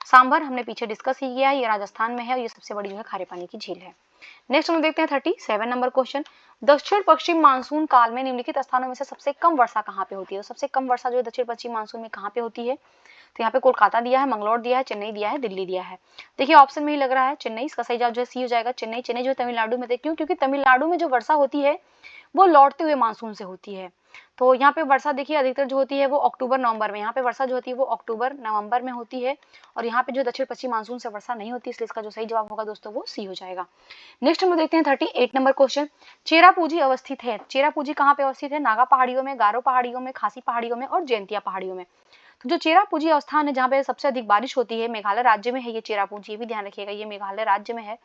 सांभर हमने पीछे डिस्कस ही किया है, ये राजस्थान में है और ये सबसे बड़ी जो है खारे पानी की झील है। नेक्स्ट हम देखते हैं 37 नंबर क्वेश्चन, दक्षिण पश्चिम मानसून काल में निम्नलिखित स्थानों में से सबसे कम वर्षा कहाँ पे होती है। तो सबसे कम वर्षा जो है दक्षिण पश्चिम मानसून में कहाँ पे होती है, तो यहाँ पे कोलकाता दिया है, मंगलौर दिया है, चेन्नई दिया है, दिल्ली दिया है। देखिए ऑप्शन में ही लग रहा है चेन्नई, इसका सही जवाब जो है सी हो जाएगा। चेन्नई जो है तमिलनाडु में, क्यों, क्योंकि तमिलनाडु में जो वर्षा होती है वो लौटते हुए मानसून से होती है। तो यहाँ पे वर्षा देखिए अधिकतर जो होती है वो अक्टूबर नवंबर में, यहाँ पे वर्षा जो होती है वो अक्टूबर नवंबर में होती है। और यहाँ पे जो दक्षिण पश्चिम मानसून से वर्षा नहीं होती, इसलिए इसका जो सही जवाब होगा दोस्तों वो सी हो जाएगा। नेक्स्ट हम देखते हैं 38 नंबर क्वेश्चन, चेरापूंजी अवस्थित है। चेरापूंजी कहाँ पे अवस्थित है, नागा पहाड़ियों में, गारो पहाड़ियों में, खासी पहाड़ियों में और जयंतिया पहाड़ियों में। तो जो चेरापूंजी अवस्थान है जहाँ पे सबसे अधिक बारिश होती है, मेघालय राज्य में है ये चेरापूंजी, भी ध्यान रखिएगा, ये मेघालय राज्य में है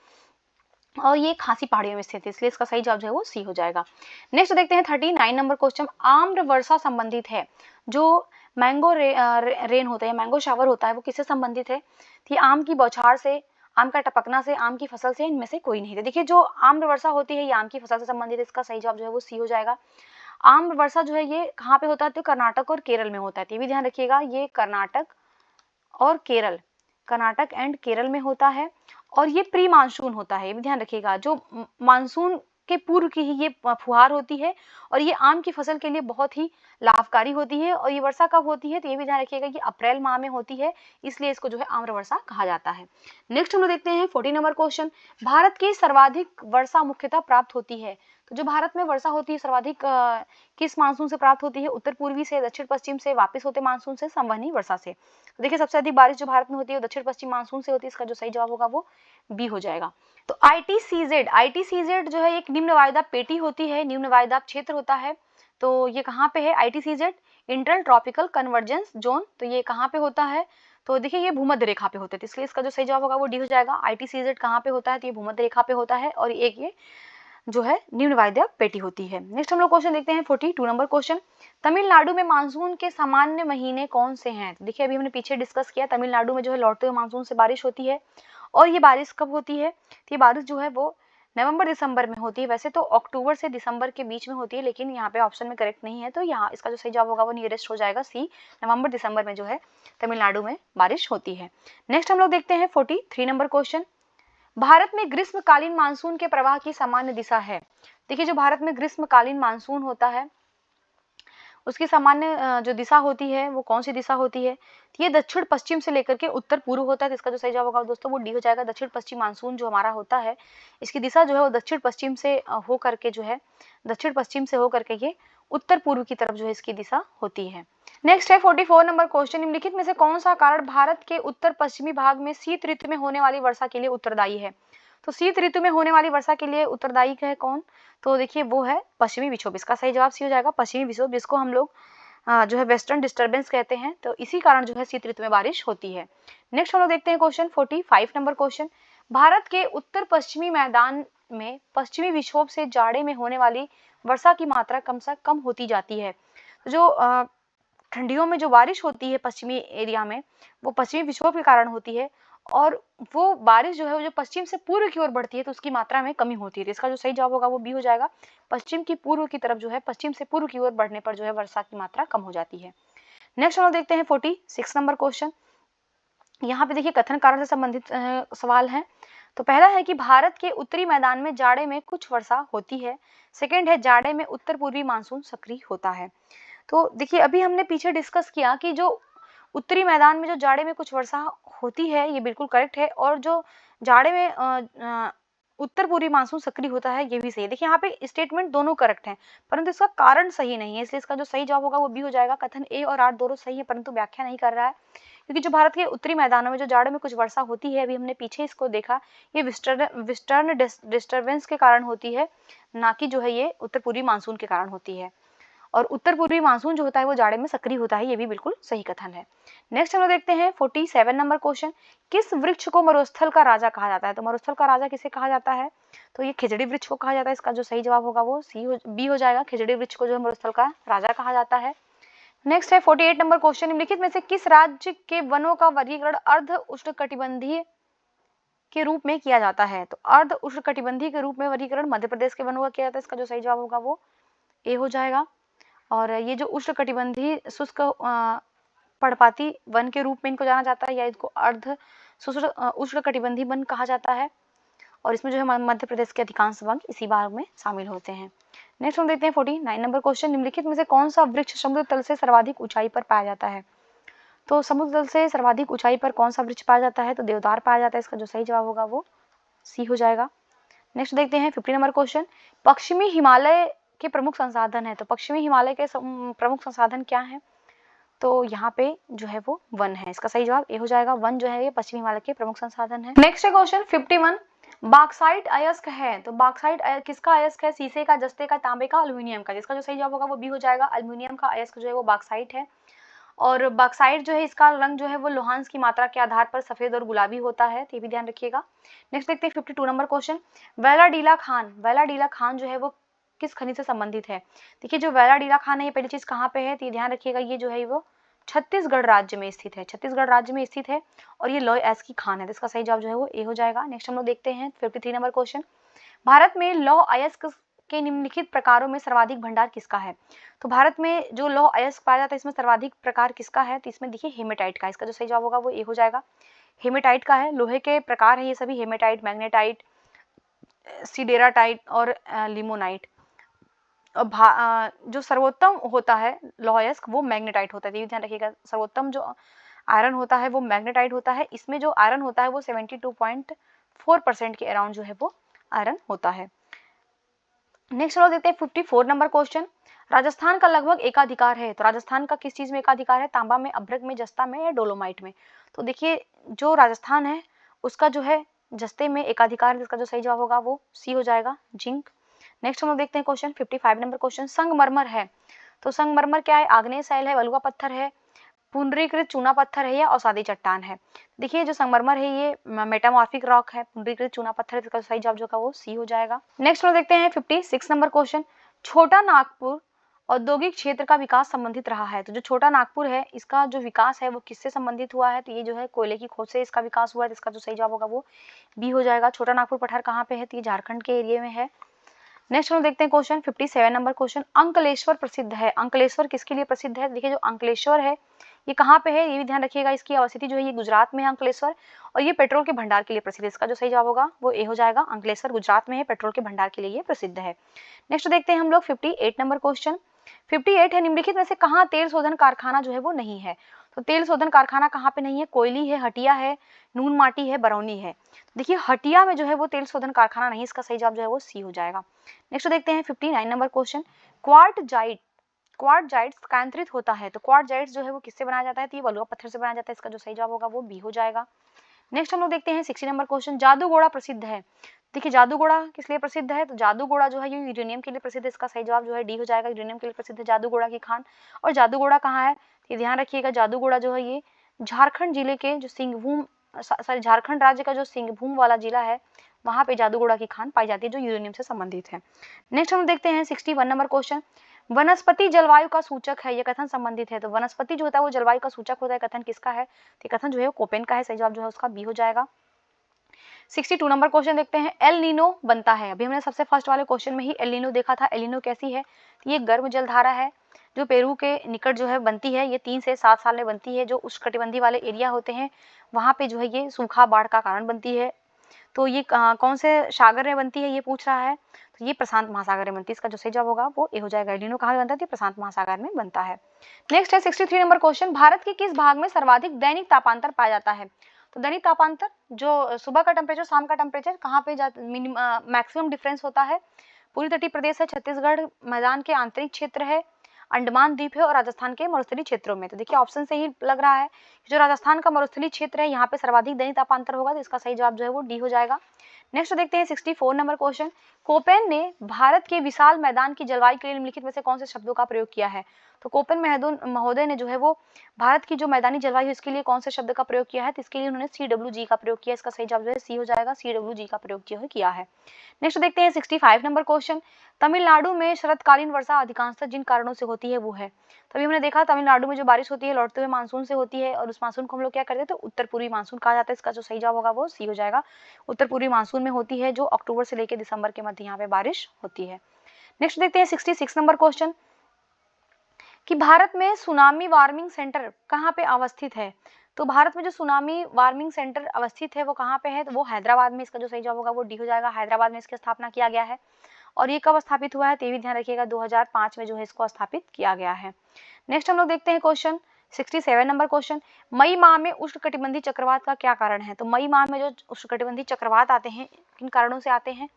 और ये खासी पहाड़ियों में स्थित है, इसलिए इसका सही जवाब जो है वो सी हो जाएगा। नेक्स्ट देखते हैं 39 नंबर क्वेश्चन, आम्र वर्षा संबंधित है। जो मैंगो रेन होता है, मैंगो शावर होता है, वो किससे संबंधित है, तो ये आम की बौछार से, आम का टपकना से, आम की फसल से, इनमें से कोई नहीं है। देखिए जो आम्र वर्षा होती है ये आम की फसल से संबंधित है, इसका सही जवाब जो है वो सी हो जाएगा। आम्र वर्षा जो है ये कहाँ पे होता है, तो कर्नाटक और केरल में होता है, ये भी ध्यान रखिएगा, ये कर्नाटक और केरल, कर्नाटक एंड केरल में होता है। और ये प्री मानसून होता है, ये भी ध्यान रखिएगा, जो मानसून के पूर्व की ही ये फुहार होती है और ये आम की फसल के लिए बहुत ही लाभकारी होती है। और ये वर्षा कब होती है, तो ये भी ध्यान रखिएगा कि अप्रैल माह में होती है, इसलिए इसको जो है आम्र वर्षा कहा जाता है। नेक्स्ट हम लोग देखते हैं 40 नंबर क्वेश्चन, भारत की सर्वाधिक वर्षा मुख्यतः प्राप्त होती है। तो जो भारत में वर्षा होती है सर्वाधिक किस मानसून से प्राप्त होती है, उत्तर पूर्वी से, दक्षिण पश्चिम से, वापिस होते मानसून से, संवहनी वर्षा से। तो देखिए सबसे अधिक बारिश जो भारत में होती है वो दक्षिण पश्चिम मानसून से होती है, इसका जो सही जवाब होगा वो बी हो जाएगा। तो ITCZ जो है एक निम्न वायुदाब पेटी होती है, निम्न वायुदाब क्षेत्र होता है। तो ये कहाँ पे है, ITCZ inter tropical convergence zone, तो ये कहाँ पे होता है, तो देखिए ये भूमध्य रेखा पे होता है, तो इसलिए इसका जो सही जवाब होगा वो डी हो जाएगा। ITCZ कहाँ पे होता है, तो ये भूमध्य रेखा पे होता है, और एक ये जो है निम्न वायव्य पेटी होती है। नेक्स्ट हम लोग क्वेश्चन देखते हैं 42 नंबर क्वेश्चन, तमिलनाडु में मानसून के सामान्य महीने कौन से हैं। तो देखिए अभी हमने पीछे डिस्कस किया, तमिलनाडु में जो है लौटते हुए मानसून से बारिश होती है, और ये बारिश कब होती है, तो ये बारिश जो है वो नवंबर दिसंबर में होती है। वैसे तो अक्टूबर से दिसंबर के बीच में होती है, लेकिन यहाँ पे ऑप्शन में करेक्ट नहीं है, तो यहाँ इसका जो सही जवाब होगा वो नियरेस्ट हो जाएगा सी, नवंबर दिसंबर में जो है तमिलनाडु में बारिश होती है। नेक्स्ट हम लोग देखते हैं 43 नंबर क्वेश्चन, भारत में ग्रीष्मकालीन मानसून के प्रवाह की सामान्य दिशा है। देखिए जो भारत में ग्रीष्मकालीन मानसून होता है उसकी सामान्य जो दिशा होती है वो कौन सी दिशा होती है, तो ये दक्षिण पश्चिम से लेकर के उत्तर पूर्व होता है, तो इसका जो सही जवाब होगा दोस्तों वो डी हो जाएगा। दक्षिण पश्चिम मानसून जो हमारा होता है इसकी दिशा जो है वो दक्षिण पश्चिम से हो करके जो है दक्षिण पश्चिम से हो करके ये उत्तर पूर्व की तरफ जो है इसकी दिशा होती है। नेक्स्ट है 44 नंबर क्वेश्चन, निम्नलिखित में से कौन सा कारण भारत के उत्तर पश्चिमी भाग में शीत ऋतु में होने वाली वर्षा के लिए उत्तरदायी है। तो शीत ऋतु में होने वाली वर्षा के लिए उत्तरदायी है कौन, तो देखिए वो है पश्चिमी विक्षोभ, इसका सही जवाब सी हो जाएगा पश्चिमी विक्षोभ, जिसको हम लोग जो है वेस्टर्न डिस्टर्बेंस कहते हैं, तो इसी कारण जो है शीत ऋतु में बारिश होती है। नेक्स्ट हम लोग देखते हैं क्वेश्चन 45 नंबर क्वेश्चन, भारत के उत्तर पश्चिमी मैदान में पश्चिमी विक्षोभ से जाड़े में होने वाली वर्षा की मात्रा कम से कम होती जाती है। जो ठंडियों में जो बारिश होती है पश्चिमी एरिया में वो पश्चिमी विक्षोभ के कारण होती है, और वो बारिश जो है वो जो पश्चिम से पूर्व की ओर बढ़ती है तो उसकी मात्रा में कमी होती है, तो इसका जो सही जवाब होगा वो बी हो जाएगा, पश्चिम की पूर्व की तरफ जो है पश्चिम से पूर्व की ओर बढ़ने पर जो है वर्षा की मात्रा कम हो जाती है। नेक्स्ट हम लोग देखते हैं 46 नंबर क्वेश्चन, यहाँ पे देखिए कथन कारण से संबंधित सवाल है। तो पहला है कि भारत के उत्तरी मैदान में जाड़े में कुछ वर्षा होती है, सेकेंड है जाड़े में उत्तर पूर्वी मानसून सक्रिय होता है। तो देखिए अभी हमने पीछे डिस्कस किया कि जो उत्तरी मैदान में जो जाड़े में कुछ वर्षा होती है ये बिल्कुल करेक्ट है, और जो जाड़े में उत्तर पूर्वी मानसून सक्रिय होता है ये भी सही है। देखिए यहाँ पे स्टेटमेंट दोनों करेक्ट हैं, परंतु इसका कारण सही नहीं है, इसलिए इसका जो सही जवाब होगा वो बी हो जाएगा। कथन ए और आर दोनों सही है परंतु व्याख्या नहीं कर रहा है, क्योंकि जो भारत के उत्तरी मैदानों में जो जाड़े में कुछ वर्षा होती है अभी हमने पीछे इसको देखा, ये वेस्टर्न डिस्टर्बेंस के कारण होती है, ना कि जो है ये उत्तर पूर्वी मानसून के कारण होती है, और उत्तर पूर्वी मानसून जो होता है वो जाड़े में सक्रिय होता है, ये भी बिल्कुल सही कथन है। नेक्स्ट हम लोग देखते हैं 47 नंबर क्वेश्चन, किस वृक्ष को मरुस्थल का राजा कहा जाता है। तो मरुस्थल का राजा किसे कहा जाता है, तो ये खिजड़ी वृक्ष को कहा जाता है, इसका जो सही जवाब होगा वो बी हो जाएगा, खिजड़ी वृक्ष को जो है मरुस्थल का राजा कहा जाता है। नेक्स्ट है 48 नंबर क्वेश्चन, निम्नलिखित में से किस राज्य के वनों का वर्गीकरण अर्ध उष्णकटिबंधीय के रूप में किया जाता है। तो अर्ध उष्णकटिबंधीय के रूप में वर्गीकरण मध्य प्रदेश के वनों का किया जाता है, इसका जो सही जवाब होगा वो ए हो जाएगा। और ये जो उष्णकटिबंधीय शुष्क पर्णपाती वन के रूप में इनको जाना जाता है, या इनको अर्ध उष्णकटिबंधीय वन कहा जाता है, और इसमें जो है मध्य प्रदेश के अधिकांश भाग इसी भाग में शामिल होते हैं। नेक्स्ट हम देखते हैं 49 नंबर क्वेश्चन, निम्नलिखित में से कौन सा वृक्ष समुद्र तल से सर्वाधिक ऊंचाई पर पाया जाता है। तो समुद्र तल से सर्वाधिक ऊंचाई पर कौन सा वृक्ष पाया जाता है, तो देवदार पाया जाता है, इसका जो सही जवाब होगा वो सी हो जाएगा। नेक्स्ट देखते हैं 50 नंबर क्वेश्चन, पश्चिमी हिमालय के प्रमुख संसाधन है। तो पश्चिमी हिमालय के प्रमुख संसाधन क्या है, तो यहाँ पे जो है वो वन है, इसका सही जवाब ए हो जाएगा, वन जो है ये पश्चिमी हिमालय के प्रमुख संसाधन है। नेक्स्ट क्वेश्चन 51, बॉक्साइट अयस्क है। तो बॉक्साइट किसका अयस्क है, शीशे का, जस्ते का, तांबे का, एल्यूमिनियम का, जिसका जो सही जवाब होगा वो बी हो जाएगा, एल्यूमिनियम का अयस्क जो है वो बॉक्साइट है। और बॉक्साइट जो है इसका रंग जो है वो लोहांस की मात्रा के आधार पर सफेद और गुलाबी होता है, तो ये भी ध्यान रखिएगा। नेक्स्ट देखते हैं 52 नंबर क्वेश्चन, वेलाडीला खान जो है वो किस खनिज से संबंधित है। देखिए जो वेलाडीला खान है ये पहली चीज कहाँ पे है, तो ये ध्यान रखिएगा, ये जो है वो छत्तीसगढ़ राज्य में स्थित है, छत्तीसगढ़ राज्य में स्थित है, और ये लौह अयस्क की खान है, तो इसका सही जवाब जो है वो ए हो जाएगा। नेक्स्ट हम लोग देखते हैं 53 नंबर क्वेश्चन, भारत में लौह अयस्क के निम्नलिखित प्रकारों में सर्वाधिक भंडार किसका है। तो भारत में जो लौह अयस्क पाया जाता है इसमें सर्वाधिक प्रकार किसका है, तो इसमें देखिए हेमेटाइट का, इसका जो सही जवाब होगा वो ए हो जाएगा, हेमेटाइट का है। लोहे के प्रकार है ये सभी, हेमेटाइट, मैग्नेटाइट, सिडेराटाइट और लिमोनाइट। जो सर्वोत्तम होता है लौह अयस्क वो मैग्नेटाइट होता है, ये ध्यान रखिएगा, सर्वोत्तम जो आयरन होता है वो मैग्नेटाइट होता है, इसमें जो आयरन होता है वो 72.4% के अराउंड जो है वो आयरन होता है। नेक्स्ट हम देखते हैं 54 नंबर क्वेश्चन, राजस्थान का लगभग एकाधिकार है। तो राजस्थान का किस चीज में एकाधिकार है, तांबा में, अभ्रक में, जस्ता में या डोलोमाइट में। तो देखिए जो राजस्थान है उसका जो है जस्ते में एकाधिकार है, जिसका जो सही जवाब होगा वो सी हो जाएगा, जिंक। नेक्स्ट हम लोग देखते हैं क्वेश्चन 55 नंबर क्वेश्चन, संगमरमर है। तो संगमरमर क्या है, आग्नेय शैल है, बलुआ पत्थर है, पुनरीकृत चूना पत्थर है या अवसादी चट्टान है। देखिए जो संगमरमर है ये मेटामॉर्फिक रॉक है, पुनरीकृत चूना पत्थर है, इसका सही जवाब जो होगा वो सी हो जाएगा। नेक्स्ट हम देखते हैं 56 नंबर क्वेश्चन, छोटा नागपुर औद्योगिक क्षेत्र का विकास संबंधित रहा है। तो जो छोटा नागपुर है इसका जो विकास है वो किससे संबंधित हुआ है, तो ये जो है कोयले की खोज से इसका विकास हुआ है, तो इसका जो सही जवाब होगा वो बी हो जाएगा। छोटा नागपुर पठार कहाँ पे है, तो ये झारखंड के एरिया में है। नेक्स्ट हम देखते हैं क्वेश्चन 57 नंबर क्वेश्चन, अंकलेश्वर प्रसिद्ध है। अंकलेश्वर किसके लिए प्रसिद्ध है, देखिए जो अंकलेश्वर है ये कहाँ पे है, ये भी ध्यान रखिएगा, इसकी अवस्थिति जो है ये गुजरात में है अंकलेश्वर, और ये पेट्रोल के भंडार के लिए प्रसिद्ध है। इसका जो सही जवाब होगा वो ए हो जाएगा, अंकलेश्वर गुजरात में है, पेट्रोल के भंडार के लिए ये प्रसिद्ध है। नेक्स्ट देखते हैं हम लोग 58 नंबर क्वेश्चन, 58 है, निम्नलिखित में से कहाँ तेल शोधन कारखाना जो है वो नहीं है। तो तेल शोधन कारखाना कहाँ पे नहीं है, कोयली है, हटिया है, नून माटी है, बरौनी है। देखिए हटिया में जो है वो तेल शोधन कारखाना नहीं, इसका सही जवाब जो है वो सी हो जाएगा। नेक्स्ट देखते हैं 59 नंबर क्वेश्चन, क्वार्टजाइट कांतरित होता है। तो क्वार्टजाइट जो है वो किससे बनाया जाता है, तो ये बलुआ पत्थर से बनाया जाता है, इसका जो सही जवाब होगा वो बी हो जाएगा। नेक्स्ट हम लोग देखते हैं 60 नंबर क्वेश्चन, जादूगोड़ा प्रसिद्ध है। देखिए जादूगोड़ा किस लिए प्रसिद्ध है, तो जादूगोड़ा जो है ये यूरेनियम के लिए प्रसिद्ध है, इसका सही जवाब जो है डी हो जाएगा, यूरेनियम के लिए प्रसिद्ध है जादूगोड़ा की खान। और जादूगोड़ा कहाँ है, ये ध्यान रखिएगा, जादूगोड़ा जो है ये झारखंड जिले के जो सिंहभूम सॉरी झारखंड राज्य का जो सिंहभूम वाला जिला है वहां पे जादूगोड़ा की खान पाई जाती है जो यूरेनियम से संबंधित है। नेक्स्ट हम देखते हैं 61 नंबर क्वेश्चन, वनस्पति जलवायु का सूचक है, ये कथन संबंधित है। तो वनस्पति जो होता है वो जलवायु का सूचक होता है, कथन किसका है, तो कथन जो है कोपेन का है, सही जवाब जो है उसका बी हो जाएगा। 62 नंबर क्वेश्चन देखते हैं, एल नीनो बनता है। अभी हमने सबसे फर्स्ट वाले क्वेश्चन में ही एल नीनो देखा था। एल नीनो कैसी है, तो ये गर्म जलधारा है जो पेरू के निकट जो है बनती है, ये 3 से 7 साल में बनती है। जो उष्णकटिबंधीय वाले एरिया होते हैं वहाँ पे जो है ये सूखा बाढ़ का कारण बनती है। तो ये कौन से सागर में बनती है ये पूछ रहा है, तो ये प्रशांत महासागर में बनती है, इसका जो सही जवाब होगा वो ए हो जाएगा। एल नीनो कहाँ बनता है, प्रशांत महासागर में बनता है। नेक्स्ट है 63 नंबर क्वेश्चन, भारत के किस भाग में सर्वाधिक दैनिक तापांतर पाया जाता है। तो दैनिक तापांतर जो सुबह का टेम्परेचर शाम का टेम्परेचर कहाँ पे मैक्सिमम डिफरेंस होता है, पूरी तटीय प्रदेश है, छत्तीसगढ़ मैदान के आंतरिक क्षेत्र है, अंडमान द्वीप है और राजस्थान के मरुस्थलीय क्षेत्रों में। तो देखिए ऑप्शन से ही लग रहा है जो राजस्थान का मरुस्थलीय क्षेत्र है यहाँ पे सर्वाधिक दैनिक तापांतर होगा, तो इसका सही जवाब जो है वो डी हो जाएगा। नेक्स्ट देखते हैं 64 नंबर क्वेश्चन, कोपेन ने भारत के विशाल मैदान की जलवायु के लिए निम्नलिखित में से कौन से शब्दों का प्रयोग किया है। तो कोपेन महोदय ने जो है वो भारत की जो मैदानी जलवायु इसके लिए कौन से शब्द का प्रयोग किया है, तो इसके लिए उन्होंने CWG का प्रयोग किया, इसका सही जवाब जो है सी हो जाएगा, CWG का प्रयोग किया है। नेक्स्ट देखते हैं 65 नंबर क्वेश्चन, तमिलनाडु में शरतकालीन वर्षा अधिकांशतः जिन कारणों से होती है वो है। तभी हमने देखा तमिलनाडु में जो बारिश होती है लौटते हुए मानसून से होती है, और उस मानसून को हम लोग क्या करते हैं तो उत्तर पूर्वी मानसून कहा जाता है, इसका जो सही जवाब होगा वो सी हो जाएगा। उत्तर पूर्वी मानसून में होती है जो अक्टूबर से लेकर दिसंबर के मध्य यहाँ पे बारिश होती है। नेक्स्ट देखते हैं 66 नंबर क्वेश्चन कि भारत में सुनामी वार्मिंग सेंटर कहाँ पे अवस्थित है। तो भारत में जो सुनामी वार्मिंग सेंटर अवस्थित है वो कहाँ पे है, तो वो हैदराबाद में, इसका जो सही जवाब होगा वो डी हो जाएगा, हैदराबाद में इसकी स्थापना किया गया है। और ये कब स्थापित हुआ है तो ये भी ध्यान रखिएगा, 2005 में जो है इसको स्थापित किया गया है। नेक्स्ट हम लोग देखते हैं क्वेश्चन 67 नंबर क्वेश्चन, मई माह में उष्णकटिबंधीय चक्रवात का क्या कारण है। तो मई माह में जो उष्णकटिबंधीय चक्रवात आते हैं किन कारणों से आते हैं,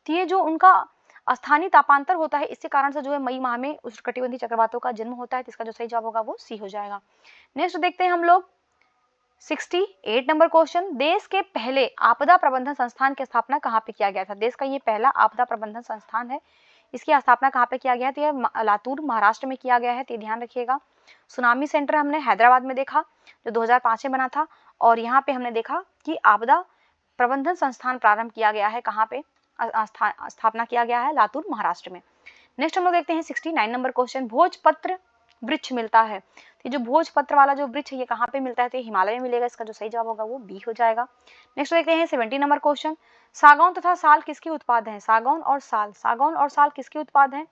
तो ये जो उनका स्थानीय तापांतर होता है इसके कारण से जो है मई माह में उष्णकटिबंधीय चक्रवातों का जन्म होता है, तो इसका जो सही जवाब होगा वो सी हो जाएगा। नेक्स्ट देखते हैं हम लोग 68 नंबर क्वेश्चन, देश के पहले आपदा प्रबंधन संस्थान की स्थापना कहाँ पे किया गया था। देश का ये पहला आपदा प्रबंधन संस्थान है, इसकी स्थापना कहाँ पे किया गया है, तो यह लातूर महाराष्ट्र में किया गया है, तो ध्यान रखिएगा। सुनामी सेंटर हमने हैदराबाद में देखा जो 2005 में बना था, और यहाँ पे हमने देखा कि आपदा प्रबंधन संस्थान प्रारंभ किया गया है, कहाँ पे स्थापना किया गया है, लातूर महाराष्ट्र में। नेक्स्ट हम लोग देखते हैं 69 नंबर क्वेश्चन, भोजपत्र वृक्ष मिलता है। तो जो भोजपत्र वाला जो वृक्ष है ये कहाँ पे मिलता है, तो हिमालय में मिलेगा, इसका जो सही जवाब होगा वो बी हो जाएगा। नेक्स्ट देखते हैं 70 नंबर क्वेश्चन, सागौन तथा साल किसके उत्पाद हैं। सागौन और साल किसके उत्पाद हैं,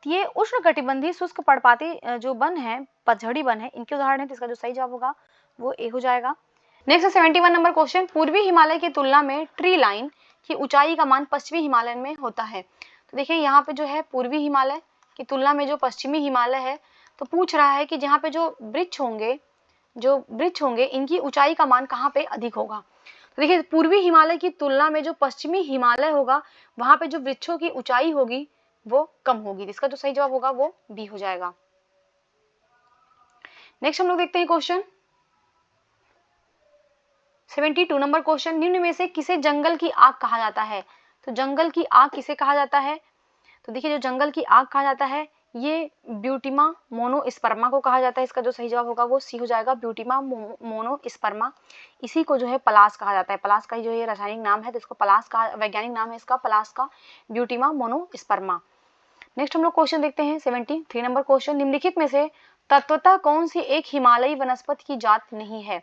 तो ये उष्णकटिबंधीय शुष्क पर्णपाती जो वन है, पतझड़ी वन है, इनके उदाहरण है, तो इसका जो सही जवाब होगा वो ए हो जाएगा। नेक्स्ट 71 नंबर क्वेश्चन, पूर्वी हिमालय की तुलना में ट्री लाइन की ऊंचाई का मान पश्चिमी हिमालय में होता है। तो देखिए यहाँ पे जो है पूर्वी हिमालय की तुलना में जो पश्चिमी हिमालय है, तो पूछ रहा है कि जहाँ पे जो वृक्ष होंगे इनकी ऊंचाई का मान कहाँ पे अधिक होगा। तो देखिए पूर्वी हिमालय की तुलना में जो पश्चिमी हिमालय होगा वहां पे जो वृक्षों की ऊंचाई होगी वो कम होगी, इसका जो सही जवाब होगा वो बी हो जाएगा। नेक्स्ट हम लोग देखते हैं क्वेश्चन 72 नंबर क्वेश्चन, निम्न में से किसे जंगल की आग कहा जाता है। तो जंगल की आग किसे कहा जाता है, तो देखिए जो जंगल की आग कहा जाता है ये ब्यूटिमा मोनोस्पर्मा को कहा जाता है। इसका जो सही जवाब होगा वो सी हो जाएगा, ब्यूटिमा मोनोस्पर्मा। इसी को जो है पलास कहा जाता है। पलास का ही जो ये रासायनिक नाम है, तो इसको पलास का वैज्ञानिक नाम है इसका पलास का, ब्यूटिमा मोनोस्पर्मा। नेक्स्ट हम लोग क्वेश्चन देखते हैं 73 नंबर क्वेश्चन। निम्नलिखित में से तत्वतः कौन सी एक हिमालयी वनस्पति की जात नहीं है?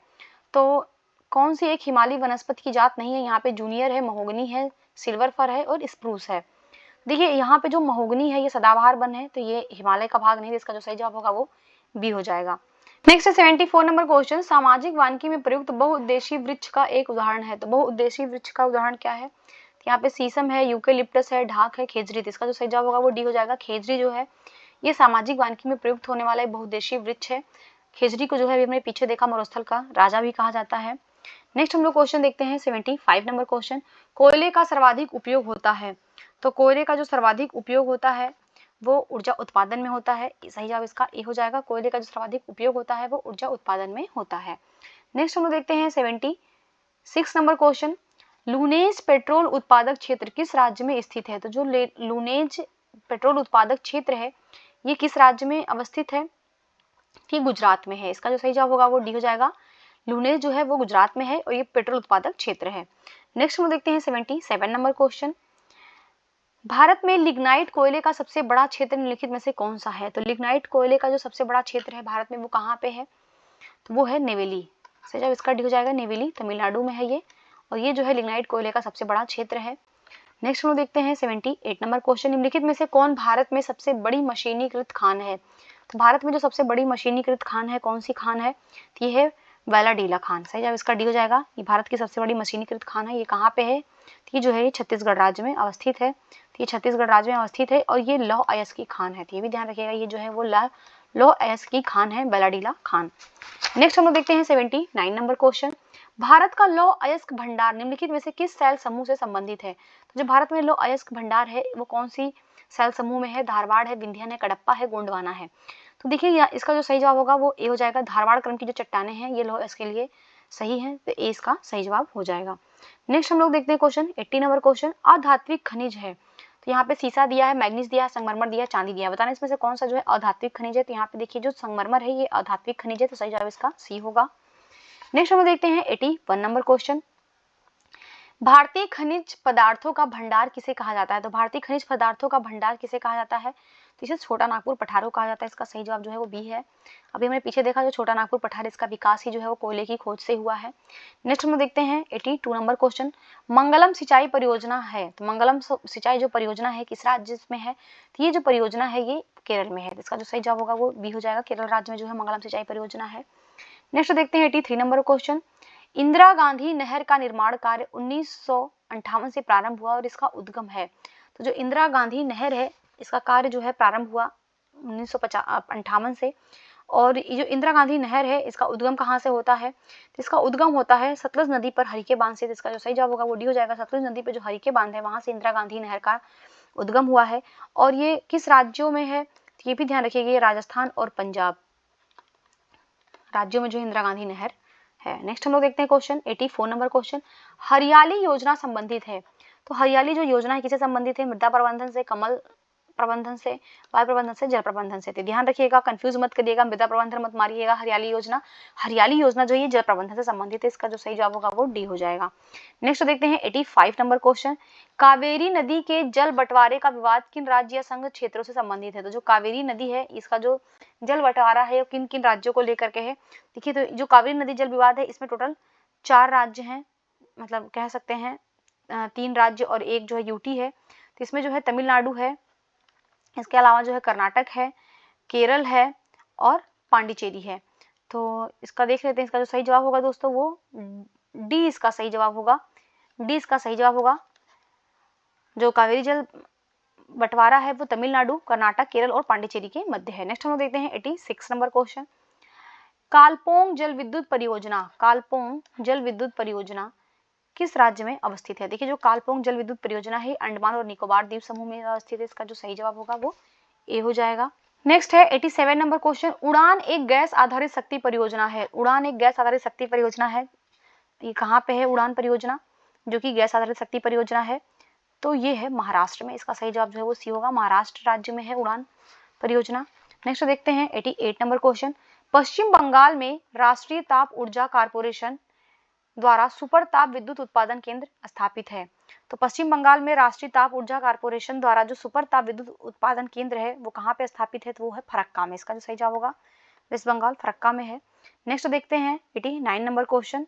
तो कौन सी एक हिमालयी वनस्पति की जात नहीं है? यहाँ पे जूनियर है, महोगनी है, सिल्वर फर है और स्प्रूस है। देखिए यहाँ पे जो महोगनी है ये सदाबहार वन है, तो ये हिमालय का भाग नहीं है। इसका जो सही जवाब होगा वो बी हो जाएगा। नेक्स्ट है 74 नंबर क्वेश्चन। सामाजिक वानिकी में प्रयुक्त बहुउद्देशीय वृक्ष का एक उदाहरण है। तो बहुउद्देशीय वृक्ष का उदाहरण क्या है? यहाँ पे शीशम है, यूकेलिप्टस है, ढाक है, खेजड़ी। इसका जो सही जवाब होगा वो डी हो जाएगा। खेजड़ी जो है ये सामाजिक वानिकी में प्रयुक्त होने वाला एक बहुउद्देशीय वृक्ष है। खेजड़ी को जो है हमने पीछे देखा मरुस्थल का राजा भी कहा जाता है। नेक्स्ट हम लोग क्वेश्चन देखते हैं 75 नंबर क्वेश्चन। कोयले का सर्वाधिक उपयोग होता है। तो कोयले का जो सर्वाधिक उपयोग होता है वो ऊर्जा उत्पादन में होता है। सही जवाब इसका ए हो जाएगा। कोयले का जो सर्वाधिक उपयोग होता है वो ऊर्जा उत्पादन में होता है। नेक्स्ट हम लोग देखते हैं 76 नंबर क्वेश्चन। लूनेज पेट्रोल उत्पादक क्षेत्र किस राज्य में स्थित है? तो जो लूनेज पेट्रोल उत्पादक क्षेत्र है ये किस राज्य में अवस्थित है? ठीक गुजरात में है। इसका जो सही जवाब होगा वो डी हो जाएगा। लूनेज जो है वो गुजरात में है और ये पेट्रोल उत्पादक क्षेत्र है। नेक्स्ट हम देखते हैं 77 नंबर क्वेश्चन। भारत में लिग्नाइट कोयले का सबसे बड़ा क्षेत्र निम्नलिखित में से कौन सा है? तो लिग्नाइट कोयले का जो सबसे बड़ा क्षेत्र है भारत में वो कहाँ पे है? तो वो है नेवेली। सही जवाब इसका डी हो जाएगा। नेवेली तमिलनाडु में है ये, और ये जो है लिग्नाइट कोयले का सबसे बड़ा क्षेत्र है। नेक्स्ट हम देखते हैं 78 नंबर क्वेश्चन। निम्नलिखित में से कौन भारत में सबसे बड़ी मशीनीकृत खान है? तो भारत में जो सबसे बड़ी मशीनीकृत खान है कौन सी खान है? तो ये है वेलाडीला खान। सही जवाब इसका डी हो जाएगा। ये भारत की सबसे बड़ी मशीनीकृत खान है। ये कहाँ पे है? तो ये जो है ये छत्तीसगढ़ राज्य में अवस्थित है। तो ये छत्तीसगढ़ राज्य में अवस्थित है और ये लौह अयस्क की खान है। तो ये भी ध्यान रखिएगा, ये जो है वो लौह अयस्क की खान है, वेलाडीला खान। नेक्स्ट हम लोग देखते हैं 79 नंबर क्वेश्चन। भारत का लौह अयस्क भंडार निम्नलिखित में से किस सेल समूह से संबंधित है? तो जो भारत में लौह अयस्क भंडार है वो कौन सी सेल समूह में है? धारवाड़ है, विंध्यन है, कडप्पा है, गोंडवाना है। तो देखिए इसका जो सही जवाब होगा वो ए हो जाएगा। धारवाड़ क्रम की जो चट्टानें हैं ये लौह अयस्क के लिए सही है, तो ए इसका सही जवाब हो जाएगा। नेक्स्ट हम लोग देखते हैं क्वेश्चन 80 नंबर क्वेश्चन। अधात्विक खनिज है। तो यहाँ पे सीसा दिया है, मैग्नीज दिया है, संगमरमर दिया है, चांदी दिया है। बताना इसमें से कौन सा जो है अधात्विक खनिज है? तो यहाँ पे देखिए जो संगमरमर है ये अधात्विक खनिज है, तो सही जवाब इसका सी होगा। नेक्स्ट हम देखते हैं 81 नंबर क्वेश्चन। भारतीय खनिज पदार्थों का भंडार किसे कहा जाता है? तो भारतीय खनिज पदार्थों का भंडार किसे कहा जाता है? तो इसे छोटा नागपुर पठार को कहा जाता है। इसका सही जवाब जो है वो बी है। अभी हमने पीछे देखा जो छोटा नागपुर पठार इसका विकास ही जो है वो कोयले की खोज से हुआ है। नेक्स्ट हम देखते हैं 82 नंबर क्वेश्चन। मंगलम सिंचाई परियोजना है। तो मंगलम सिंचाई जो परियोजना है किस राज्य में है? तो ये जो परियोजना है ये केरल में है। इसका जो सही जवाब होगा वो बी हो जाएगा। केरल राज्य में जो है मंगलम सिंचाई परियोजना है। नेक्स्ट देखते हैं 83 नंबर क्वेश्चन। इंदिरा गांधी नहर का निर्माण कार्य 1958 से प्रारंभ हुआ और इसका उद्गम है। तो जो इंदिरा गांधी नहर है इसका कार्य जो है प्रारंभ हुआ 1958 से, और ये जो इंदिरा गांधी नहर है इसका उद्गम कहाँ से होता है? तो इसका उद्गम होता है सतलुज नदी पर हरिके बांध से। इसका जो सही जवाब होगा वो डी हो जाएगा। सतलुज नदी पे जो हरिके बांध है वहां से इंदिरा गांधी नहर का उद्गम हुआ है। और ये किस राज्यों में है? तो ये भी ध्यान रखिएगा, ये राजस्थान और पंजाब राज्यों में जो इंदिरा गांधी नहर है। नेक्स्ट हम लोग देखते हैं क्वेश्चन 84 नंबर क्वेश्चन। हरियाली योजना संबंधित है। तो हरियाली जो योजना है किसे संबंधित है? मृदा प्रबंधन से, कमल प्रबंधन से, वायु प्रबंधन से, जल प्रबंधन से। तो ध्यान रखिएगा, कंफ्यूज मत करिएगा, मृदा प्रबंधन मत मारिएगा। हरियाली योजना जो ये जल प्रबंधन से संबंधित है। इसका जो सही जवाब होगा वो डी हो जाएगा। नेक्स्ट देखते हैं 85 नंबर क्वेश्चन। कावेरी नदी के जल बंटवारे का विवाद किन राज्य या संघ क्षेत्रों से संबंधित है? तो जो कावेरी नदी है इसका जो जल बंटवारा है किन किन राज्यों को लेकर के है? देखिए तो जो कावेरी नदी जल विवाद है इसमें टोटल 4 राज्य हैं, मतलब कह सकते हैं 3 राज्य और एक जो है यूटी है। तो इसमें जो है तमिलनाडु है, इसके अलावा जो है कर्नाटक है, केरल है और पांडिचेरी है। तो इसका देख लेते हैं, इसका जो सही जवाब होगा दोस्तों वो डी इसका सही जवाब होगा। डी इसका सही जवाब होगा। जो कावेरी जल बंटवारा है वो तमिलनाडु, कर्नाटक, केरल और पांडिचेरी के मध्य है। नेक्स्ट हम देखते हैं 86 नंबर क्वेश्चन। कालपोंग जल विद्युत परियोजना, कालपोंग जल विद्युत परियोजना किस राज्य में अवस्थित है? देखिए जो कालपोंग जल विद्युत परियोजना है अंडमान और निकोबार द्वीप समूह में अवस्थित है। इसका जो सही जवाब होगा वो ए हो जाएगा। नेक्स्ट है 87 नंबर क्वेश्चन। उड़ान एक गैस आधारित शक्ति परियोजना है। उड़ान एक गैस आधारित शक्ति परियोजना है, ये कहाँ पे है उड़ान परियोजना जो कि गैस आधारित शक्ति परियोजना है? तो ये है महाराष्ट्र में। इसका सही जवाब जो है वो सी होगा। महाराष्ट्र राज्य में है उड़ान परियोजना। नेक्स्ट देखते हैं 88 नंबर क्वेश्चन, पश्चिम बंगाल में राष्ट्रीय ताप ऊर्जा कारपोरेशन द्वारा सुपर ताप विद्युत उत्पादन केंद्र स्थापित है। तो पश्चिम बंगाल में राष्ट्रीय ताप ऊर्जा कारपोरेशन द्वारा जो सुपर ताप विद्युत उत्पादन केंद्र है वो कहाँ पे स्थापित है, तो वो है फरक्का में। इसका जो सही जवाब होगा वेस्ट बंगाल फरक्का में है। नेक्स्ट देखते हैं 89 नंबर क्वेश्चन,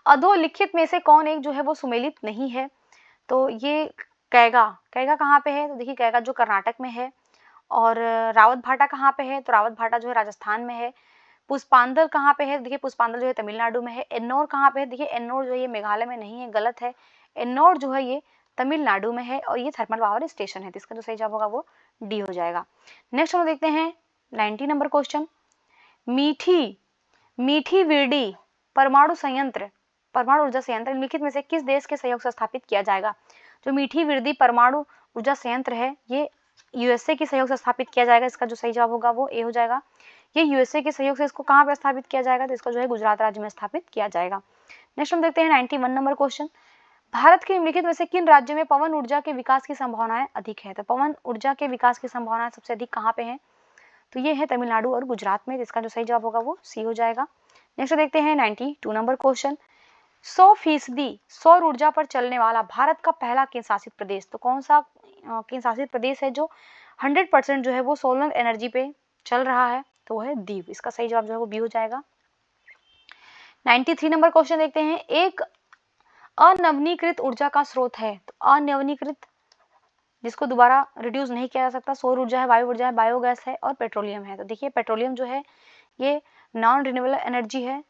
अधोलिखित में से कौन एक जो है वो सुमेलित नहीं है, तो ये कैगा कहाँ पे है, तो देखिए कैगा जो कर्नाटक में है, और रावत भाटा कहाँ पे है, तो रावत भाटा जो है राजस्थान में है। पुष्पांजल कहाँ पे है, देखिए पुष्पांजल जो है तमिलनाडु में है। एन्नौर कहाँ पे है, देखिए एन्नौर जो है ये मेघालय में नहीं है, गलत है। एन्नौर जो है ये तमिलनाडु में है और ये थर्मल पावर स्टेशन है, तो इसका जो सही जवाब होगा वो डी हो जाएगा। नेक्स्ट हम देखते हैं 90 नंबर क्वेश्चन, मीठी विरडी परमाणु ऊर्जा संयंत्र निम्नलिखित में से किस देश के सहयोग से स्थापित किया जाएगा। जो मीठी विरडी परमाणु ऊर्जा संयंत्र है ये यूएसए के सहयोग से स्थापित किया जाएगा, इसका जो सही जवाब होगा वो ए हो जाएगा। ये यूएसए के सहयोग से इसको कहाँ पे स्थापित किया जाएगा, तो इसको जो है गुजरात राज्य में स्थापित किया जाएगा। नेक्स्ट हम देखते हैं 91 नंबर क्वेश्चन, भारत के निम्नलिखित में से किन राज्यों में पवन ऊर्जा के विकास की संभावनाएं अधिक है। तो पवन ऊर्जा के विकास की संभावनाएं सबसे अधिक कहाँ पे है, तो ये है तमिलनाडु और गुजरात में, इसका जो सही जवाब होगा वो सी हो जाएगा। नेक्स्ट देखते हैं 92 नंबर क्वेश्चन, 100% सौर ऊर्जा पर चलने वाला भारत का पहला केंद्र शासित प्रदेश, तो कौन सा केंद्र शासित प्रदेश है जो 100% जो है वो सोलर एनर्जी पे चल रहा है, तो वो है दीव। इसका सही जवाब जो है वो बी हो जाएगा। 93 नंबर क्वेश्चन देखते हैं, एक अनवीनीकृत ऊर्जा का स्रोत है, तो अनवीनीकृत जिसको दोबारा रिड्यूस नहीं किया जा सकता, सौर ऊर्जा है, वायु ऊर्जा है, बायोगैस है और पेट्रोलियम है। तो देखिए पेट्रोलियम जो है ये नॉन रिन्यूएबल एनर्जी है,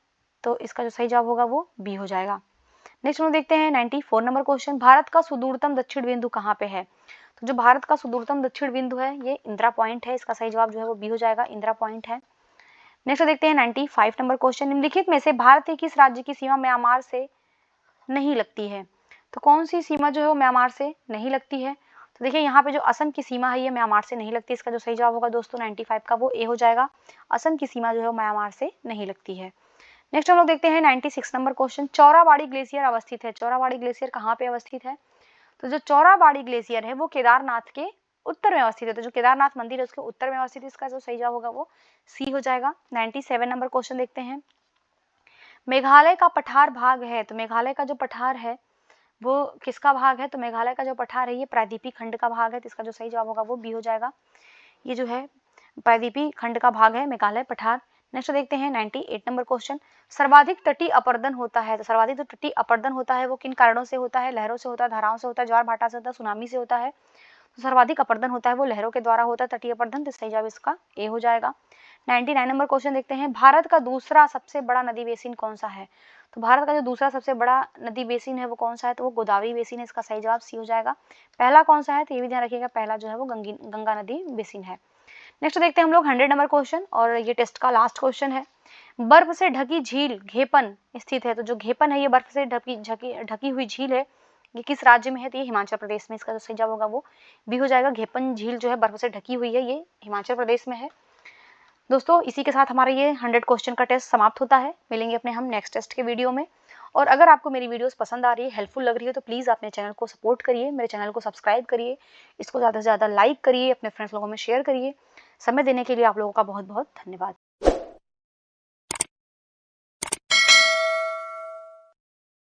तो इसका जो सही जवाब होगा वो बी हो जाएगा। नेक्स्ट हम देखते हैं 94 नंबर क्वेश्चन, भारत का सुदूरतम दक्षिण बिंदु कहाँ पे है। तो जो भारत का सुदूरतम दक्षिण बिंदु है ये इंदिरा पॉइंट है, इसका सही जवाब जो है वो बी हो जाएगा, इंदिरा पॉइंट है। नेक्स्ट देखते हैं 95 नंबर क्वेश्चन, निम्नलिखित में से भारत के किस राज्य की सीमा म्यांमार से नहीं लगती है। तो कौन सी सीमा जो है वो म्यांमार से नहीं लगती है, तो देखिए यहाँ पे जो असम की सीमा है ये म्यांमार से नहीं लगती, इसका जो सही जवाब होगा दोस्तों 95 का वो ए हो जाएगा, असम की सीमा जो है वो म्यांमार से नहीं लगती है। नेक्स्ट हम लोग देखते हैं 96 नंबर क्वेश्चन, चौराबाड़ी ग्लेशियर अवस्थित है। चौराबाड़ी ग्लेशियर कहाँ पे अवस्थित है, तो जो चौराबाड़ी ग्लेशियर है वो केदारनाथ के उत्तर में अवस्थित है, तो जो केदारनाथ मंदिर है उसके उत्तर में अवस्थित है, इसका जो सही जवाब होगा वो सी हो जाएगा। 97 नंबर क्वेश्चन देखते हैं, मेघालय का पठार भाग है, तो मेघालय का जो पठार है वो किसका भाग है, तो मेघालय का जो पठार है ये प्रायद्वीपीय खंड का भाग है, तो इसका जो सही जवाब होगा वो बी हो जाएगा, ये जो है प्रायद्वीपीय खंड का भाग है मेघालय पठार। नेक्स्ट देखते हैं 98 नंबर क्वेश्चन, सर्वाधिक तटीय अपरदन होता है, तो सर्वाधिक जो तटीय अपरदन होता है वो किन कारणों से होता है, लहरों से होता है, धाराओं से होता है, ज्वार भाटा से होता है, सुनामी से होता है। तो सर्वाधिक अपरदन होता है वो लहरों के द्वारा होता है तटीय अपरदन, तो सही जवाब इसका ए हो जाएगा। 99 नंबर क्वेश्चन देखते हैं, भारत का दूसरा सबसे बड़ा नदी बेसिन कौन सा है। तो भारत का जो दूसरा सबसे बड़ा नदी बेसिन है वो कौन सा है, तो वो गोदावरी बेसिन है, इसका सही जवाब सी हो जाएगा। पहला कौन सा है, तो ये भी ध्यान रखिएगा, पहला जो है वो गंगा नदी बेसिन है। नेक्स्ट देखते हैं हम लोग 100 नंबर क्वेश्चन, और ये टेस्ट का लास्ट क्वेश्चन है, बर्फ से ढकी झील घेपन स्थित है। तो जो घेपन है ये बर्फ से ढकी हुई झील है, ये किस राज्य में है, तो ये हिमाचल प्रदेश में, इसका जो सही जवाब होगा वो भी हो जाएगा। घेपन झील जो है बर्फ से ढकी हुई है, ये हिमाचल प्रदेश में है। दोस्तों इसी के साथ हमारा ये 100 क्वेश्चन का टेस्ट समाप्त होता है। मिलेंगे अपने हम नेक्स्ट टेस्ट के वीडियो में। और अगर आपको मेरी वीडियोस पसंद आ रही है, हेल्पफुल लग रही है, तो प्लीज़ अपने चैनल को सपोर्ट करिए, मेरे चैनल को सब्सक्राइब करिए, इसको ज़्यादा से ज़्यादा लाइक करिए, अपने फ्रेंड्स लोगों में शेयर करिए। समय देने के लिए आप लोगों का बहुत बहुत धन्यवाद।